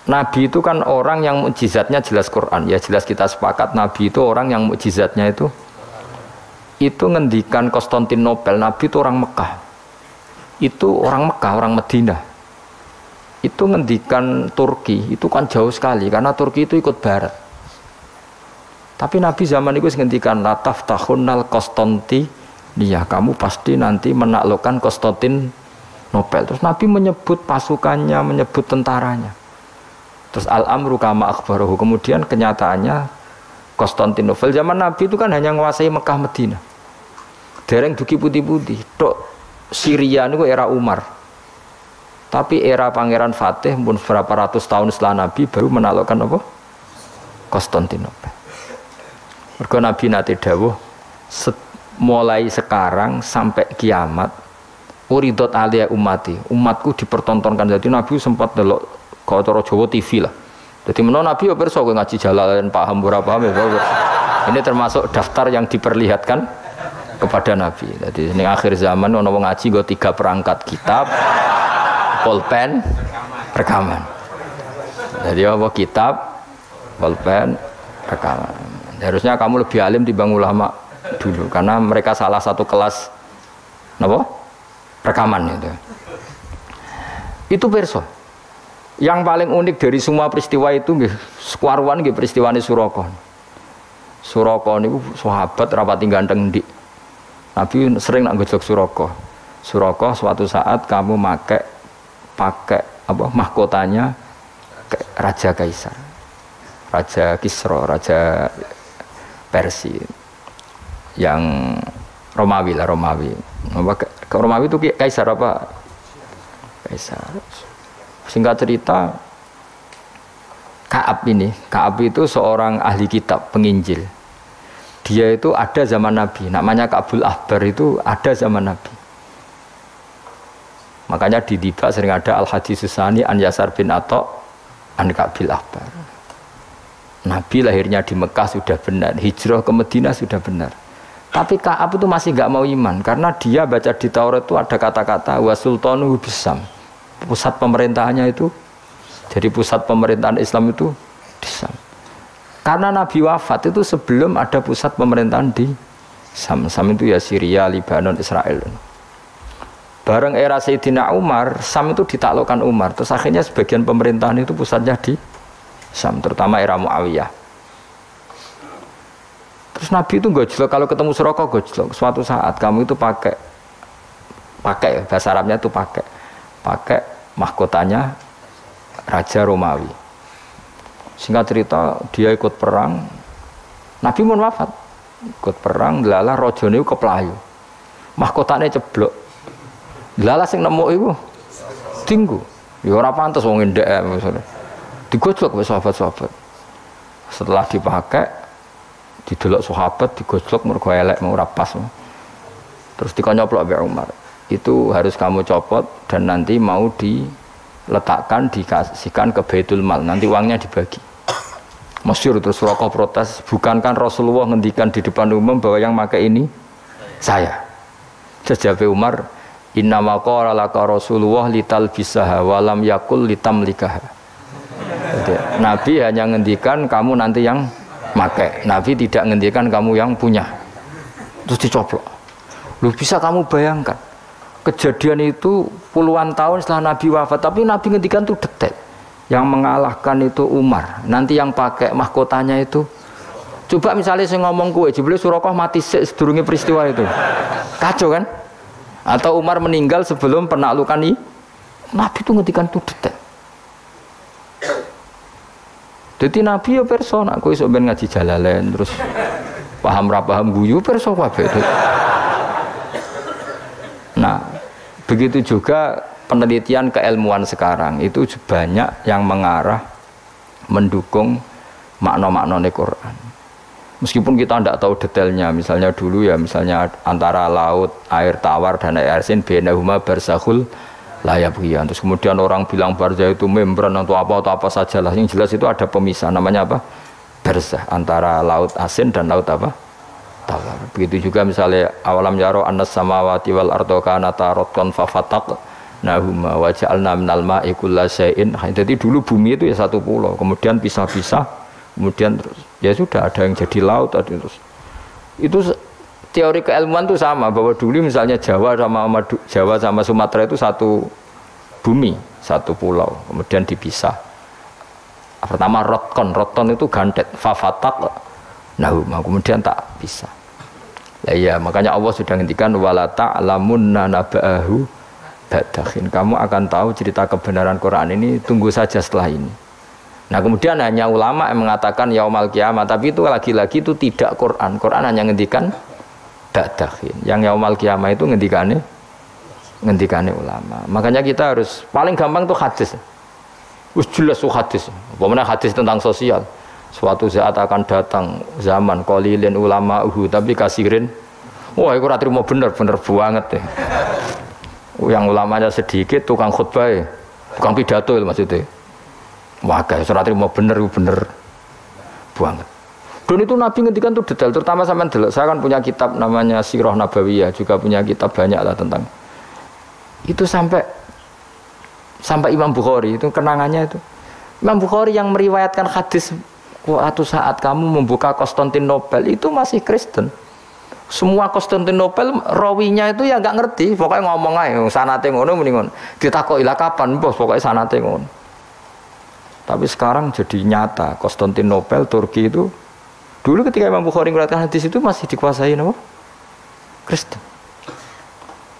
Nabi itu kan orang yang mukjizatnya jelas Quran. Ya jelas kita sepakat Nabi itu orang yang mukjizatnya itu ngendikan Konstantinopel. Nabi itu orang Mekah. Itu orang Mekah, orang Madinah. Itu ngendikan Turki, itu kan jauh sekali karena Turki itu ikut barat. Tapi Nabi zaman itu ngendikan lataf tahunnal Konstanti dia, kamu pasti nanti menaklukkan Konstantinopel. Terus Nabi menyebut pasukannya, menyebut tentaranya. Terus al-amru kama akhbarahu, kemudian kenyataannya Konstantinopel zaman Nabi itu kan hanya menguasai Mekah Madinah. Dereng duki putih-putih. Tok Syria itu era Umar. Tapi era Pangeran Fatih pun berapa ratus tahun setelah Nabi baru menaklukkan apa? Konstantinopel. Mergo Nabi nate dawuh mulai sekarang sampai kiamat uridot alia umatku dipertontonkan. Jadi Nabi sempat delok kalau cara Jawa TV lah. Jadi menurut Nabi ya perso ngaji Jalalain paham ora paham ya. Ini termasuk daftar yang diperlihatkan kepada Nabi. Jadi ini akhir zaman ono wong ngaji nggo 3 perangkat kitab, pulpen, rekaman. Jadi apa kitab, pulpen, rekaman. Harusnya kamu lebih alim dibanding ulama dulu karena mereka salah satu kelas apa? Rekaman itu perso. Yang paling unik dari semua peristiwa itu nggih sekuaruan nggih peristiwane Suraka. Suraka niku sahabat rapati ganteng ndik. Nabi sering nak ngejok Suraka. Suraka suatu saat kamu pakai apa mahkotanya Raja Kaisar. Raja Kisra, Raja Persia. yang Romawi lah, Romawi. Romawi itu kaisar apa? Kaisar. Singkat cerita, Ka'ab itu seorang ahli kitab, penginjil. Dia itu ada zaman Nabi, namanya Ka'bul Ahbar itu ada zaman Nabi. Makanya di Diba sering ada Al-Hadis Susani An Yasar bin Atok An Ka'bil Ahbar. Nabi lahirnya di Mekah sudah benar, hijrah ke Madinah sudah benar. Tapi Ka'ab itu masih gak mau iman karena dia baca di Taurat itu ada kata-kata wa sultanu bisam. Pusat pemerintahannya itu, jadi pusat pemerintahan Islam itu di Sam. Karena Nabi wafat itu sebelum ada pusat pemerintahan di Sam. Sam itu ya Syria, Lebanon, Israel. Bareng era Sayyidina Umar, Sam itu ditaklukkan Umar. Terus akhirnya sebagian pemerintahan itu pusatnya di Sam, terutama era Muawiyah. Terus Nabi itu gojlok, kalau ketemu Suraka gojlok. Suatu saat kamu itu pakai bahasa Arabnya itu pakai mahkotanya Raja Romawi. Singkat cerita dia ikut perang. Nabi pun wafat. Ikut perang, lala rojone keplayu. Mahkotanya ceblok. Lala sing nemu iku tinggu. Ya ora pantes wong ndek maksudnya. Digojlok wis sahabat-sahabat. Setelah dipakai didelok sahabat digojlok mergo elek mau ora pas. Terus dikonyoplok mbek Umar. Itu harus kamu copot dan nanti mau diletakkan dikasihkan ke Baitul Mal, nanti uangnya dibagi. Masyhur. Terus Suraka protes, bukankah Rasulullah ngendikan di depan umum bahwa yang pakai ini saya? Jawab Umar, inna ma qala laka Rasulullah litalbisaha wa lam yakul litamlikaha. Nabi hanya ngendikan kamu nanti yang pakai, Nabi tidak ngendikan kamu yang punya. Terus dicoplok. Lu bisa kamu bayangkan kejadian itu puluhan tahun setelah Nabi wafat, tapi Nabi ngendikan itu detail. Yang mengalahkan itu Umar, nanti yang pakai mahkotanya itu. Coba misalnya saya ngomong kue, jebule Suraqah mati sedurunge peristiwa itu, kacau kan? Atau Umar meninggal sebelum penaklukan ini, Nabi itu ngendikan itu detail. Jadi Nabi ya persona, kue sok ben ngaji Jalalain terus paham ra paham guyu perso kabeh. Nah, begitu juga penelitian keilmuan sekarang itu banyak yang mengarah mendukung makna-makna Quran. Meskipun kita tidak tahu detailnya, misalnya dulu ya, misalnya antara laut, air tawar dan air asin, bainahuma barzakhul la yabghiyan. Terus kemudian orang bilang barzah itu membran atau apa sajalah. Yang jelas itu ada pemisah, namanya apa? Barzah, antara laut asin dan laut apa? Tawar. Begitu juga misalnya awalam yaro annas samawati wal ardo kanata rotqan fafataq nahuma wa ja'alna minal ma'i kullasyai'in. Jadi dulu bumi itu ya satu pulau, kemudian pisah-pisah, kemudian terus ya sudah ada yang jadi laut ada terus. Itu teori keilmuan itu sama, bahwa dulu misalnya Jawa sama Sumatera itu satu bumi, satu pulau, kemudian dipisah. Pertama roton itu gandet, fafataq nahuma, kemudian tak pisah. Lah iya, makanya Allah sudah ngendikan wala ta'lamunna naba'ahu ba'dahin. Kamu akan tahu cerita kebenaran Quran ini, tunggu saja setelah ini. Nah, kemudian hanya ulama yang mengatakan yaumal kiamah, tapi itu lagi-lagi itu tidak Quran. Quran hanya ngendikan ba'dahin. Yang yaumal kiamah itu ngendikane ulama. Makanya kita harus paling gampang tuh hadis. Wis jelas tuh hadis. Pokoknya hadis tentang sosial. Suatu saat akan datang zaman qalilin ulama'uhu tapi kasirin. Wah, itu ora trimo bener banget deh. Yang ulamanya sedikit, tukang khutbah, tukang pidato maksudnya. Wah, guys, ora trimo bener banget. Dan itu Nabi ngendikan tuh detail, terutama sampean delok. Saya kan punya kitab namanya Sirah Nabawiyah, juga punya kitab banyak lah tentang itu sampai Imam Bukhari itu kenangannya itu. Imam Bukhari yang meriwayatkan hadis suatu saat kamu membuka Konstantinopel itu masih Kristen. Semua Konstantinopel rawinya itu ya nggak ngerti, pokoknya ngomong aja sanate ngono muni ngono. Ditakoki lah kapan bos, pokoknya sanate ngono. Tapi sekarang jadi nyata Konstantinopel Turki itu dulu ketika Imam Bukhari meriwayatkan hadis itu masih dikuasai apa? Kristen.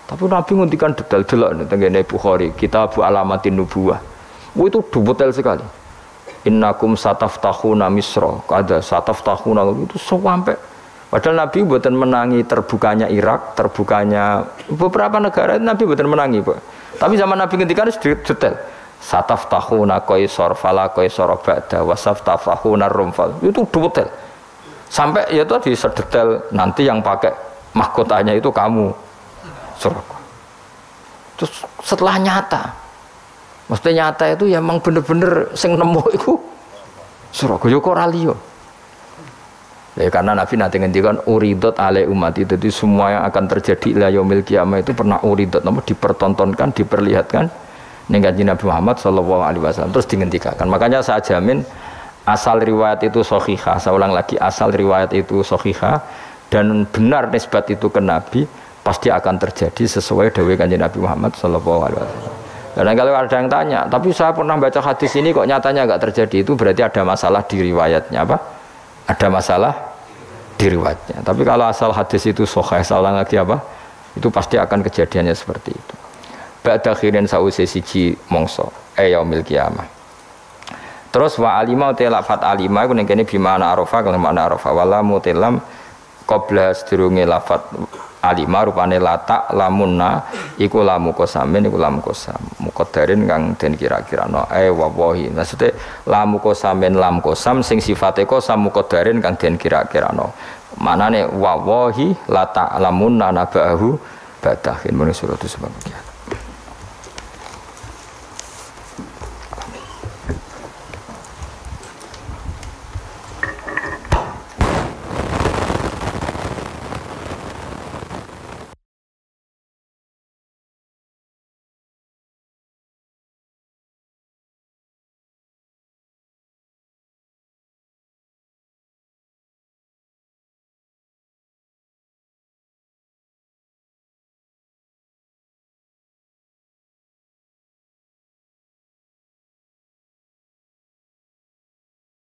Tapi Nabi ngendikan detail delok tengene Bukhari, Kitab Alamatin Nubuwah. Itu detail sekali. Innakum sataftahuna misra, kada sataftahuna itu sampai Padahal Nabi buatan menangi terbukanya Irak, terbukanya beberapa negara Nabi buatan menangi, Pak. Tapi zaman Nabi ketika itu detail. Sataftahuna qaisar fala qaisar ba'da wa saftahuna rumfal. Itu detail. Sampai ya tadi sedetail nanti yang pakai mahkotanya itu kamu. Surga. Terus setelah nyata, maksudnya nyata itu ya memang bener-bener sing nemu itu surga. Yo kok raliyo. Ya karena Nabi nanti ngendikan uridot ale umat itu, jadi semua yang akan terjadi ila yaumil qiyamah itu pernah uridot, namun dipertontonkan, diperlihatkan ning kanjeng Nabi Muhammad sallallahu alaihi wasallam, terus dihentikan. Makanya saya jamin asal riwayat itu sahihah, saya ulang lagi, asal riwayat itu sahihah dan benar nisbat itu ke Nabi, pasti akan terjadi sesuai dawuh kanjeng Nabi Muhammad sallallahu alaihi wasallam. Karena kalau ada yang tanya, tapi saya pernah baca hadis ini kok nyatanya enggak terjadi, itu berarti ada masalah di riwayatnya, apa? Ada masalah di riwayatnya. Tapi kalau asal hadis itu sahih, saya ulang lagi apa? Itu pasti akan kejadiannya seperti itu. Ba'da khirin sa'use siji mongso yaumil qiyamah. Terus wa alima te lafat alima iku ning kene bimana arafa kalau makna arafa wala mutilam qabla sedurunge lafat alima rupane lata lamunna iku lamu kosamen iku lamu kosam muqaddarin kang den kira-kirano wallahi maksudnya lamu kosamen lam kosam sing sifate kosam muqaddarin kang den kira-kirano manane wallahi lata lamunna nabahu badahin menurut surat itu sebab